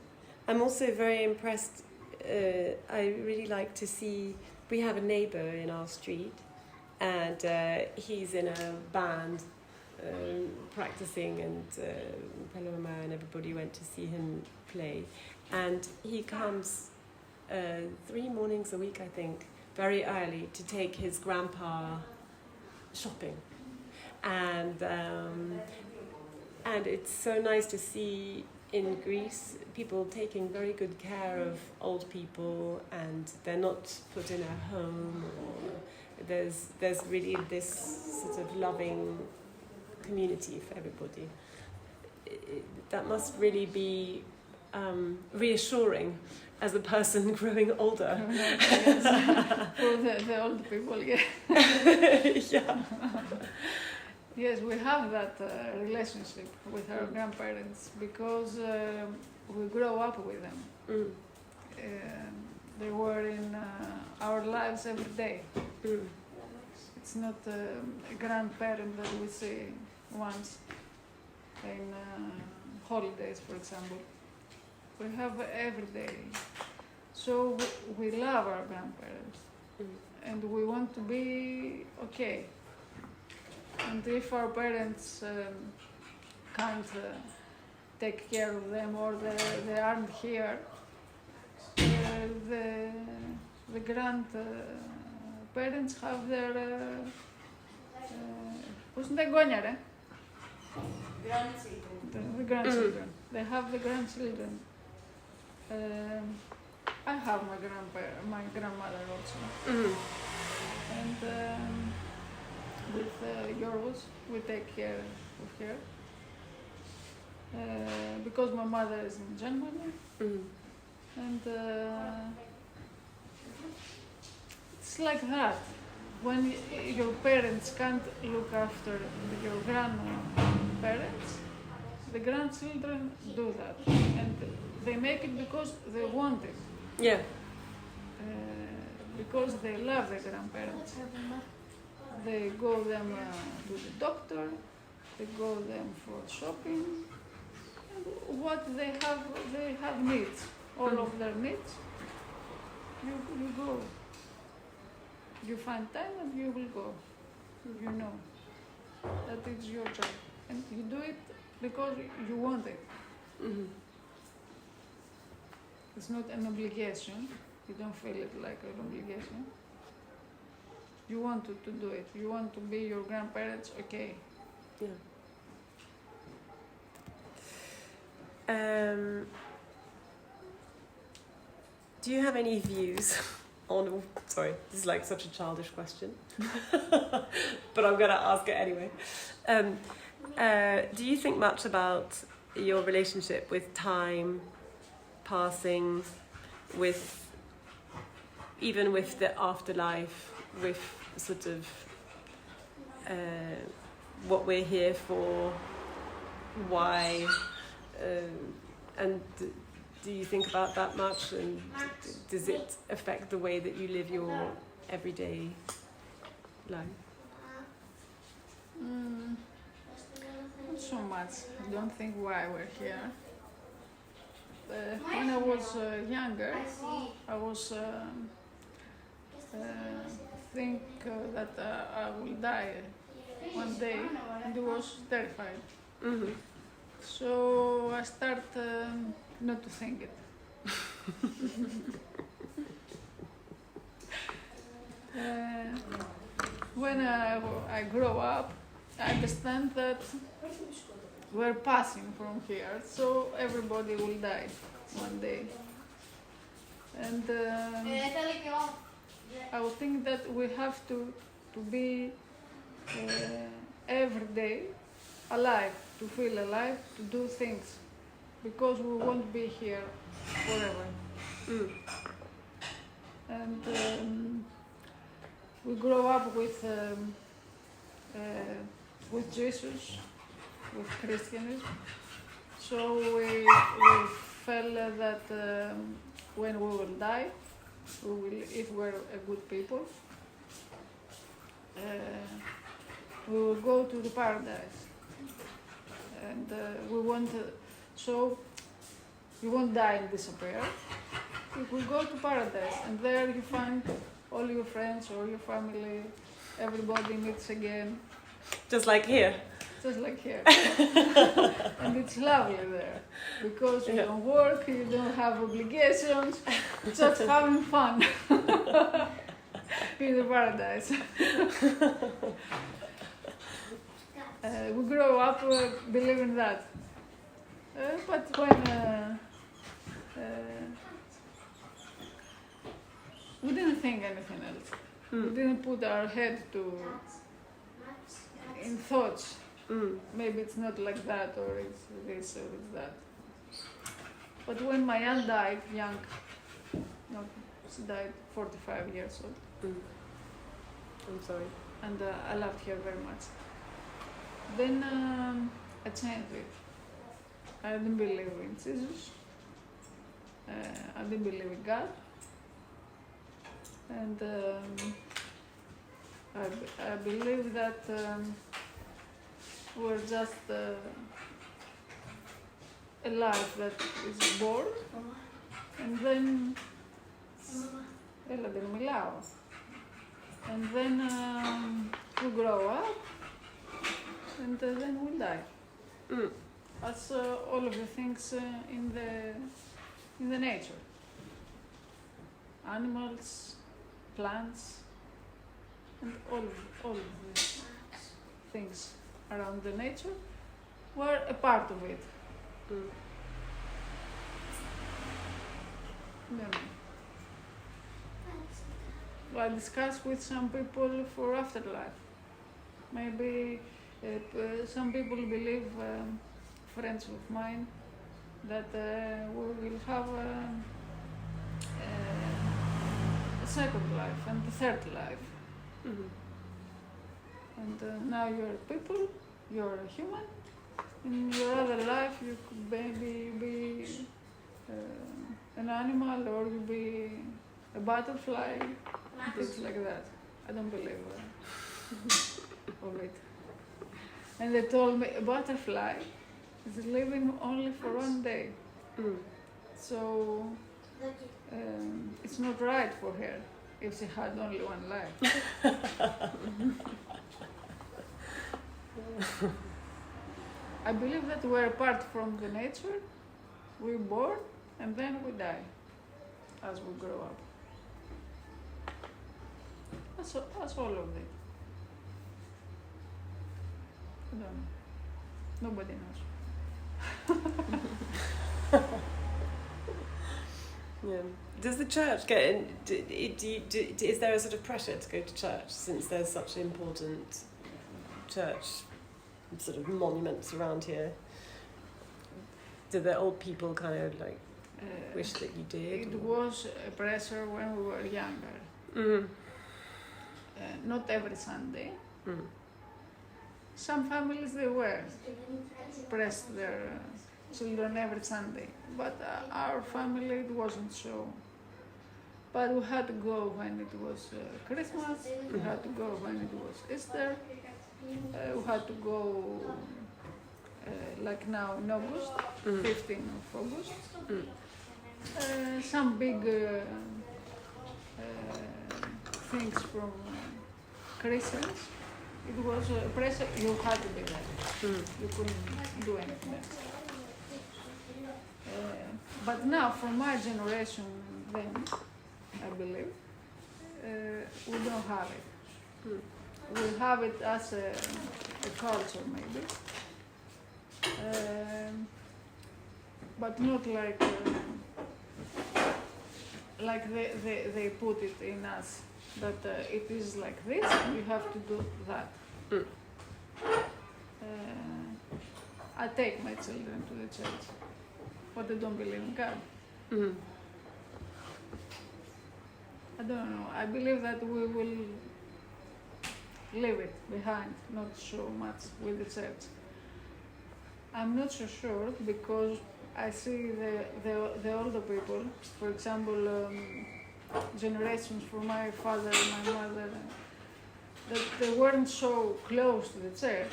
I'm also very impressed. I really like to see, we have a neighbour in our street, and he's in a band practicing, and Paloma and everybody went to see him play. And he comes 3 mornings a week, I think, very early to take his grandpa shopping. And it's so nice to see in Greece people taking very good care of old people, and they're not put in a home, or there's really this sort of loving community for everybody. That must really be reassuring as a person growing older. For the old people, yeah. Yeah. Yes, we have that relationship with our grandparents because we grow up with them. They were in our lives every day. It's not a grandparent that we see once in holidays, for example. We have every day. So we love our grandparents and we want to be okay. And if our parents can't take care of them, or they aren't here, the grandparents have their Grandchildren. the grandchildren. They have the grandchildren. I have my grandmother also. And with Yorgos, we take care of her. Because my mother is in Germany. And it's like that. When your parents can't look after your grandparents, the grandchildren do that. And they make it because they want it. Yeah. Because they love their grandparents. They go them to the doctor, they go them for shopping, and what they have needs, all of their needs. You go. You find time and you will go. You know that it's your job, and you do it because you want it. It's not an obligation. You don't feel it like an obligation. You want to do it. You want to be your grandparents, okay. Yeah. Do you have any views on... Sorry, this is like such a childish question. But I'm going to ask it anyway. Do you think much about your relationship with time passing, with even with the afterlife, with sort of what we're here for, why, and do you think about that much, and does it affect the way that you live your everyday life? Not so much. I don't think why we're here. When I was younger, I was think that I will die one day, and I was terrified. Mm-hmm. So I start not to think it. When I grow up, I understand that we're passing from here, so everybody will die one day. And I would think that we have to be every day alive, to feel alive, to do things, because we won't be here forever. Mm. And we grow up with Jesus, with Christianism, so we felt that when we will die, we will, if we're a good people, we will go to the paradise, and we want so you won't die and disappear. You will go to paradise, and there you find all your friends or your family, everybody meets again. Just like here? Just like here. And it's lovely there, because you don't work, you don't have obligations, just having fun in the paradise. We grow up believing that. But when we didn't think anything else. We didn't put our head in thoughts. Maybe it's not like that, or it's this, or it's that. But when my aunt died young, no, she died 45 years old. I'm sorry. And I loved her very much. Then I changed it. I didn't believe in Jesus. I didn't believe in God. And I believe that we're just a life that is born, and then and then we grow up, and then we die. That's all of the things in the nature. Animals, plants, and all of these things around the nature were a part of it. I discussed with some people for afterlife. Maybe some people believe, friends of mine, that we will have a second life and a third life. And now you're people, you're a human. In your other life, you could maybe be an animal, or you be a butterfly, things like that. I don't believe of it. And they told me a butterfly is living only for one day. So it's not right for her if she had only one life. I believe that we're apart from the nature, we're born, and then we die as we grow up. That's all of it. I don't know. Nobody knows. Yeah. Does the church get in? Is there a sort of pressure to go to church since there's such important church sort of monuments around here? Do the old people kind of like wish that you did? It was a pressure when we were younger. Mm. Not every Sunday. Mm. Some families they were pressed their children every Sunday, but our family it wasn't so. But we had to go when it was Christmas, we had to go when it was Easter, we had to go like now in August, 15th of August. Some big things from Christians. It was a pressure, you had to be there. You couldn't do anything else. But now, for my generation, then, I believe, we don't have it. We have it as a culture, maybe. But not like they put it in us, that it is like this, you have to do that. I take my children to the church, but they don't believe in God. I don't know. I believe that we will leave it behind, not so much with the church. I'm not so sure because I see the older people, for example, generations from my father and my mother, that they weren't so close to the church,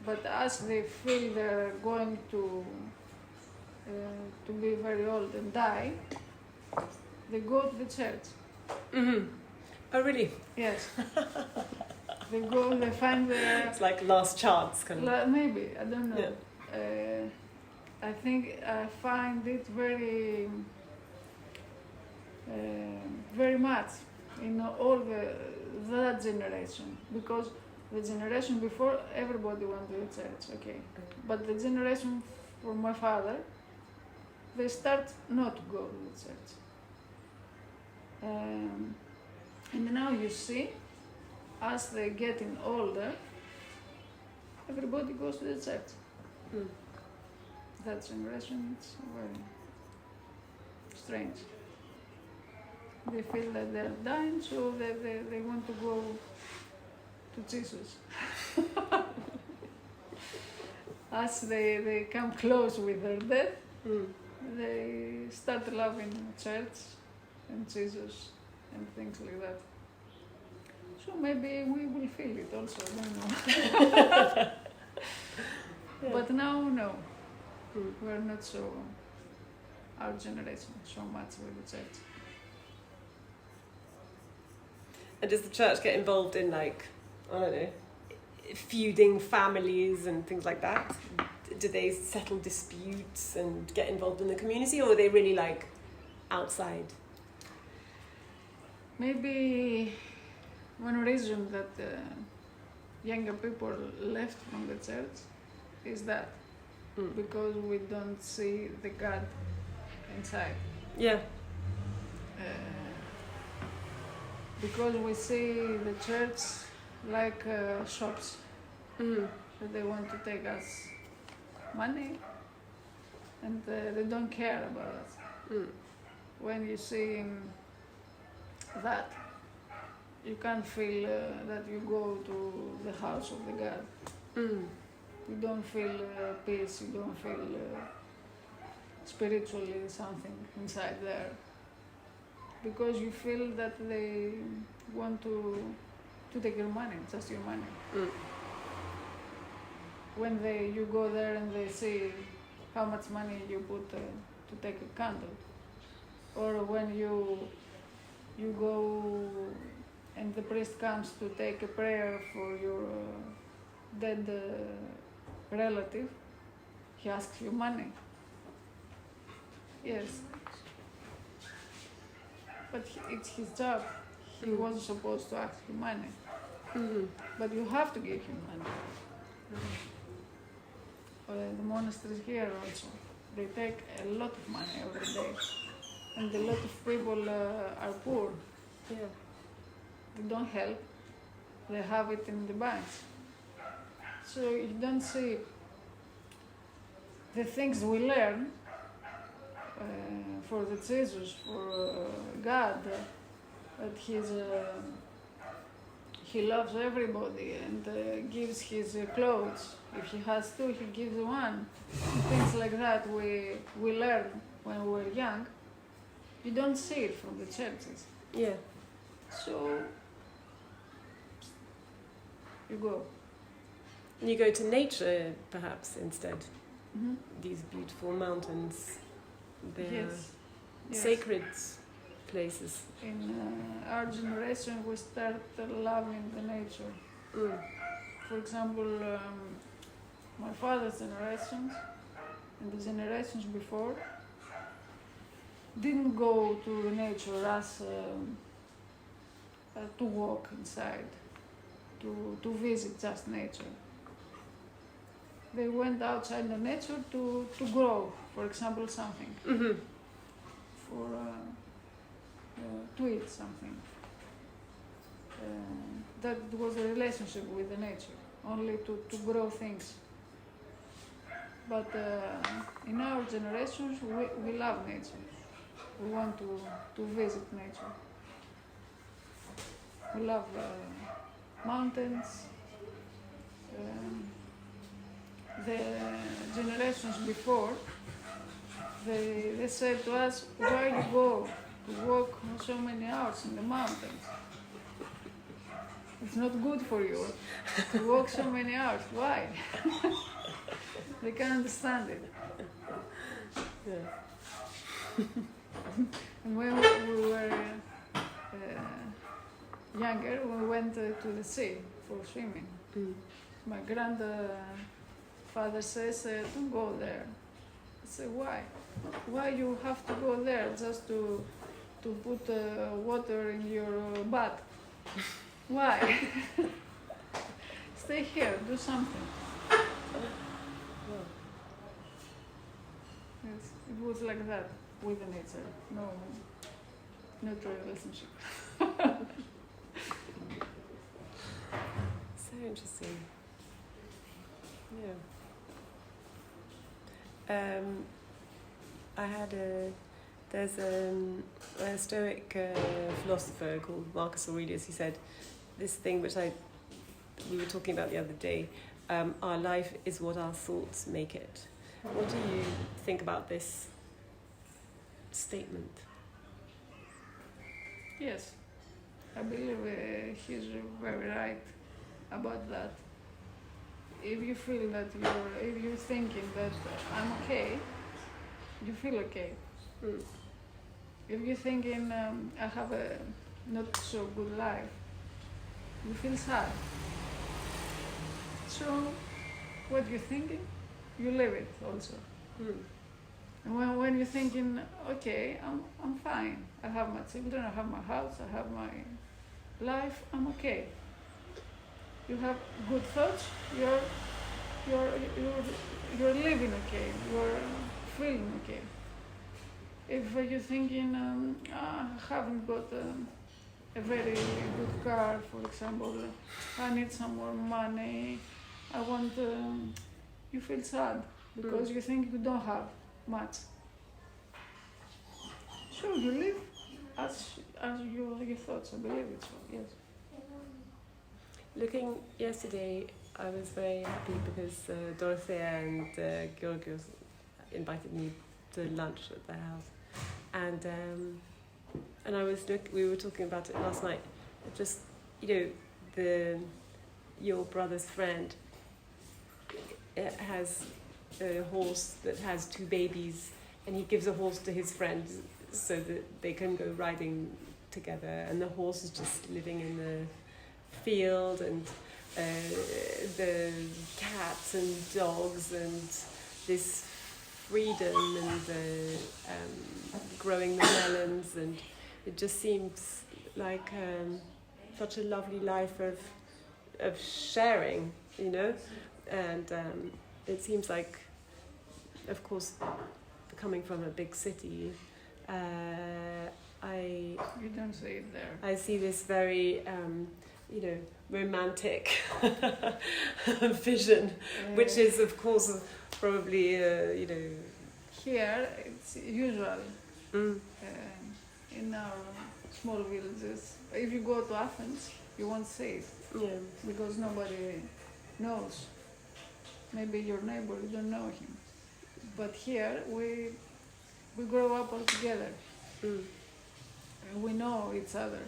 but as they feel they're going to be very old and die, they go to the church. Oh, really? Yes. They go, they find their... It's like last chance, kind of. Maybe, I don't know. Yeah. I think I find it very, very much in all that generation, because the generation before everybody went to the church, okay, but the generation from my father, they start not to go to the church, and now you see, as they're getting older, everybody goes to the church. That generation, it's very strange. They feel that they're dying, so they want to go to Jesus. As they come close with their death, they start loving church and Jesus and things like that. So maybe we will feel it also, I don't know. But now, no. We're not so, our generation, so much with the church. And does the church get involved in, like, I don't know, feuding families and things like that? Do they settle disputes and get involved in the community, or are they really, like, outside? Maybe one reason that younger people left from the church is that. Because we don't see the God inside. Yeah. Because we see the church like shops. That they want to take us money and they don't care about us. When you see that, you can't feel that you go to the house of the God. You don't feel peace, you don't feel spiritually something inside there. Because you feel that they want to take your money, just your money. When you go there and they see how much money you put to take a candle, or when you go and the priest comes to take a prayer for your dead relative, he asks you money. Yes. But it's his job. He wasn't supposed to ask you money, but you have to give him money. The monasteries here also, they take a lot of money every day, and a lot of people are poor. Yeah. They don't help. They have it in the banks. So you don't see the things we learn for the Jesus, for God, that he loves everybody and gives his clothes. If he has two, he gives one. And things like that we learn when we were young. You don't see it from the churches. Yeah. So you go. And you go to nature, perhaps, instead. Mm-hmm. These beautiful mountains. They're Yes. sacred places. In our generation, we start loving the nature. For example, my father's generations and the generations before didn't go to the nature as to walk inside, to visit just nature. They went outside the nature to grow, for example, something, for to eat something. That was a relationship with the nature, only to grow things. But in our generations, we love nature. We want to visit nature. We love mountains. The generations before, they said to us, why you go to walk so many hours in the mountains? It's not good for you to walk so many hours. Why? They can't understand it. Yeah. And when we were younger, we went to the sea for swimming. My grandfather says, don't go there. I say, why? Why you have to go there just to put water in your butt? Why? Stay here, do something. Yes, it was like that with the nature. No relationship. So interesting. Yeah. There's a Stoic philosopher called Marcus Aurelius. He said this thing which we were talking about the other day. Our life is what our thoughts make it. What do you think about this statement? Yes, I believe he's very right about that. If you feel that if you're thinking that I'm okay, you feel okay. If you're thinking I have a not so good life, you feel sad. So what you're thinking, you live it also. And when you're thinking, okay, I'm fine. I have my children, I have my house, I have my life, I'm okay. You have good thoughts, you're living okay, you're feeling okay. If you're thinking, I haven't got a very good car, for example, I need some more money, I want, you feel sad because you think you don't have much. So you live as your thoughts, I believe it so, yes. Looking yesterday, I was very happy because Dorothea and Georgios invited me to lunch at their house, and we were talking about it last night. Just your brother's friend has a horse that has two babies, and he gives a horse to his friend so that they can go riding together, and the horse is just living in the field, and the cats and dogs and this freedom and growing the melons, and it just seems like such a lovely life of sharing, you know, and it seems like, of course, coming from a big city, You don't see it there. I see this very, you know, romantic vision, which is, of course, probably, you know... Here, it's usual in our small villages. If you go to Athens, you won't see it. Yeah. Because nobody knows. Maybe your neighbor, you don't know him. But here, we grow up all together. And we know each other.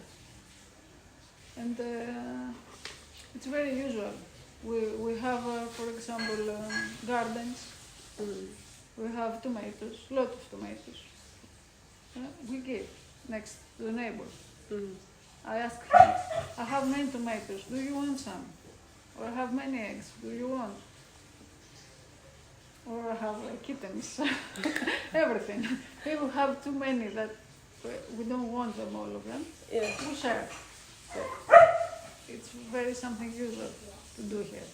And it's very usual. We have, for example, gardens. We have tomatoes, lot of tomatoes. We give next to the neighbor. I ask him, I have many tomatoes, do you want some? Or I have many eggs, do you want? Or I have kittens, everything. People have too many that we don't want them, all of them. Yeah. We share. It's very something usual to do here.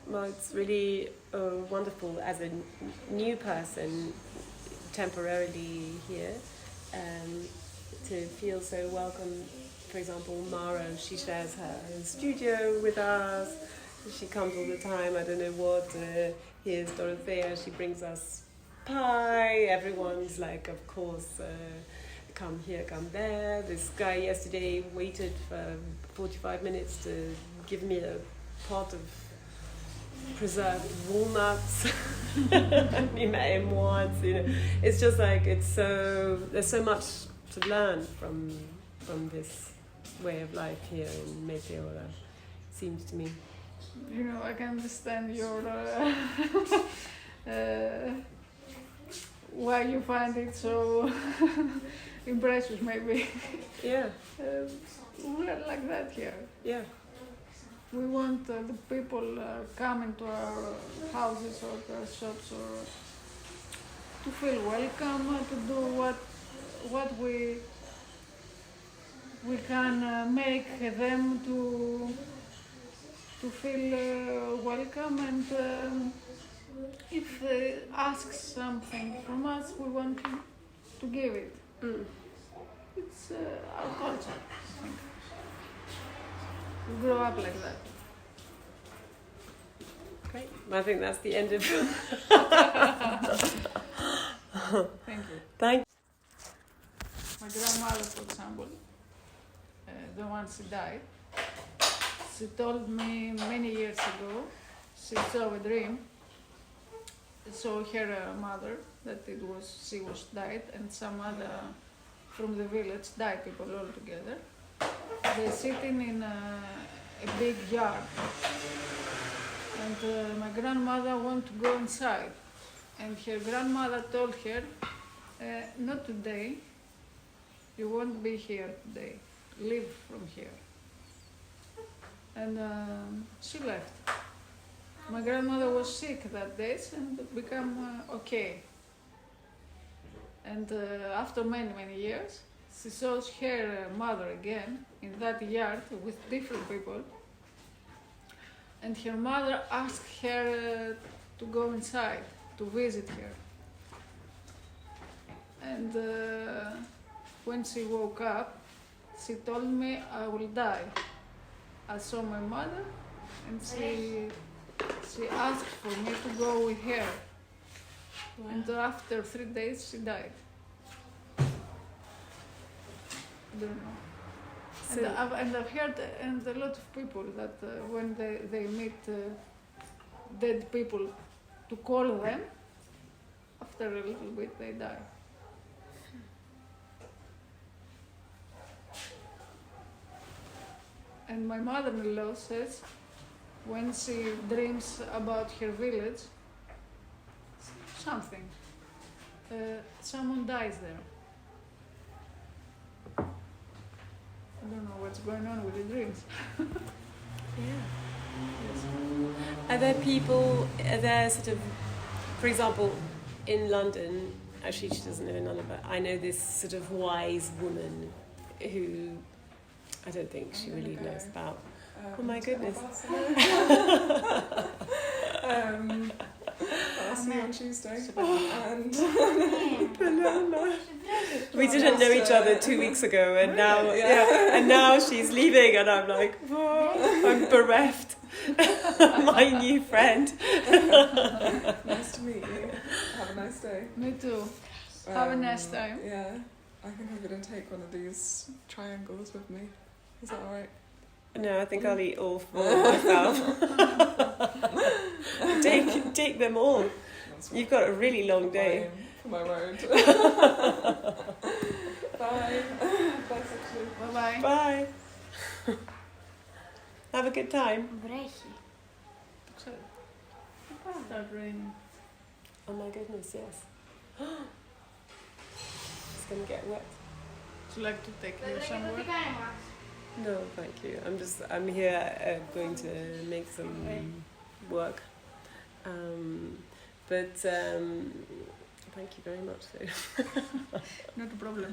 Well, it's really wonderful as a new person temporarily here to feel so welcome. For example, Mara, she shares her studio with us. She comes all the time. I don't know what. Here's Dorothea. She brings us pie. Everyone's like, of course, come here, come there. This guy yesterday waited for 45 minutes to give me a pot of preserved walnuts. We met him once, you know. It's just like there's so much to learn from this way of life here in Meteora, seems to me. You know, I can understand your why you find it so impressive, maybe. Yeah. We're like that here. Yeah. We want the people coming to our houses or to our shops or to feel welcome, to do what we can make them to feel welcome, and if they ask something from us, we want to give it. It's our culture, I think. We grow up like that. Great. I think that's the end of... Thank you. Thank My grandmother, for example, the one she died, she told me many years ago, she saw a dream, saw her mother, that she was died, and some other from the village, died people all together. They're sitting in a big yard, and my grandmother wanted to go inside, and her grandmother told her, not today, you won't be here today, leave from here. And she left. My grandmother was sick that day and became okay. And after many years, she saw her mother again in that yard with different people. And her mother asked her to go inside to visit her. And when she woke up, she told me, I will die. I saw my mother, and she asked for me to go with her. Wow. And after 3 days, she died. I don't know. So and I've heard and a lot of people that when they meet dead people, to call them, after a little bit they die. And my mother-in-law says, when she dreams about her village, someone dies there. I don't know what's going on with the dreams. Yeah. Yes. Are there sort of, for example, in London, actually she doesn't live in London, but I know this sort of wise woman who I don't think she I'm really gonna go. knows about. Oh my goodness. I'll see you on Tuesday. And Banana. We didn't know each other 2 weeks ago, and now and now she's leaving, and I'm like, oh, I'm bereft. My new friend. nice to meet you. Have a nice day. Me too. Have a nice time. Yeah. I think I'm going to take one of these triangles with me. Is that alright? No, I think I'll eat all 4 myself. take them all. You've got a really long day. For my road. Bye. Bye, Sexy. Bye-bye. Bye. Have a good time. Βρέχει. Start raining. Oh my goodness, yes. It's gonna get wet. Would you like to take you somewhere? No, thank you. I'm here going to make some work. But thank you very much. Not a problem.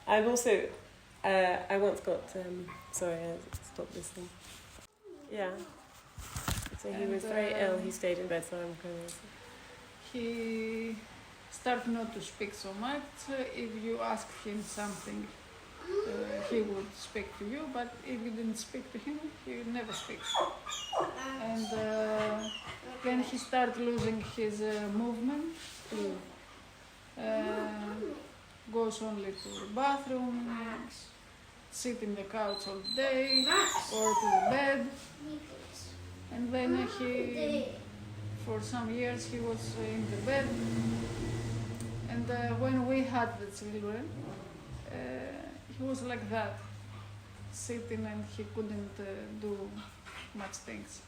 I've also, I once got, sorry, I stopped listening. Yeah. So he was very ill, he stayed in bed, so I'm going to... He started not to speak so much. If you asked him something, he would speak to you, but if you didn't speak to him, he never speaks. And then he started losing his movement. Goes only to the bathroom, sit in the couch all day, or to the bed. And then for some years he was in the bed. And when we had the children, he was like that, sitting, and he couldn't do much things.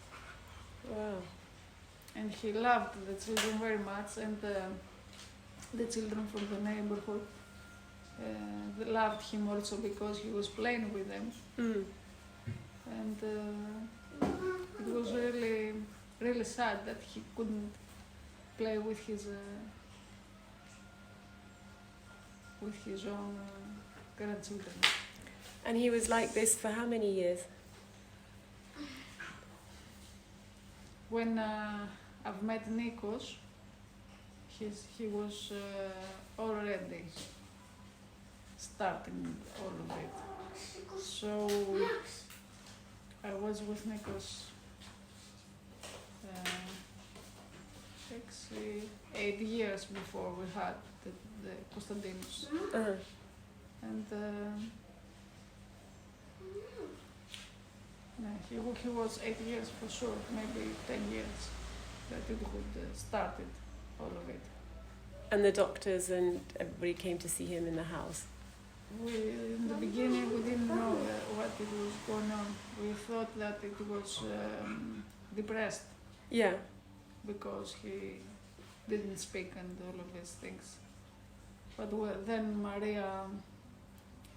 Wow. And he loved the children very much, and the children from the neighborhood they loved him also because he was playing with them. And it was really, really sad that he couldn't play with his own grandchildren. And he was like this for how many years? When I've met Nikos, he was already starting all of it. So I was with Nikos 8 years before we had the Konstantinos. And he was 8 years for sure, maybe 10 years that it would started all of it. And the doctors and everybody came to see him in the house? In the beginning we didn't know what it was going on. We thought that it was depressed. Yeah. Because he didn't speak and all of these things. But then Maria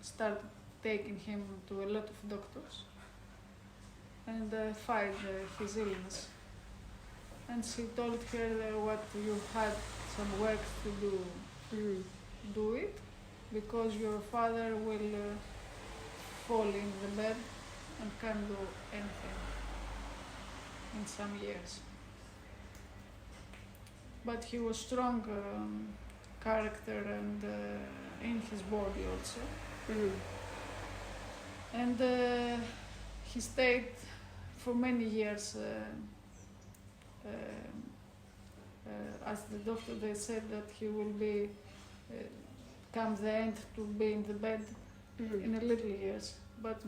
started taking him to a lot of doctors and fight his illness. And she told her what you had some work to do, do it, because your father will fall in the bed and can't do anything in some years. But he was strong character and in his body also. And he stayed for many years. As the doctor, they said that he will be come the end to be in the bed in a little years. But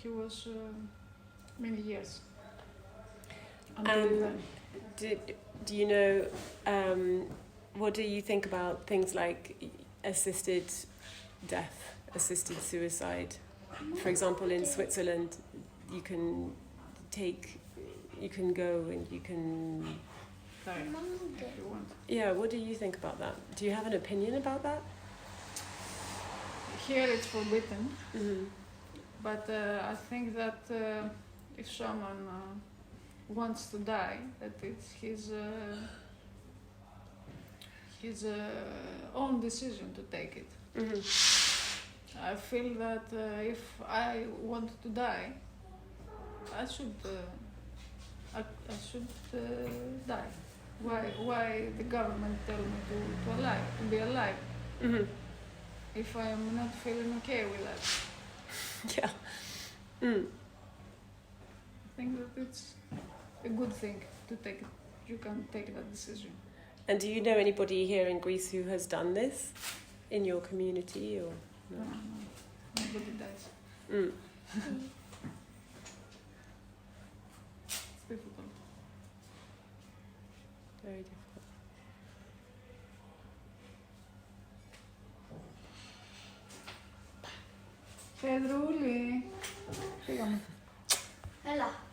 he was many years. And do you know, what do you think about things like assisted death, assisted suicide? For example, in Switzerland, you can go and you can die if you want. Yeah, what do you think about that? Do you have an opinion about that? Here it's forbidden, but I think that if someone wants to die, that it's his own decision to take it. I feel that if I want to die, I should die. Why the government tell me to be alive? Mm-hmm. If I am not feeling okay with that, Yeah. Mm. I think that it's a good thing to take. You can take that decision. And do you know anybody here in Greece who has done this in your community or no? No, nobody dies. Mm. It's difficult. Very difficult. Pedrούλη. Πήγαμε. Έλα.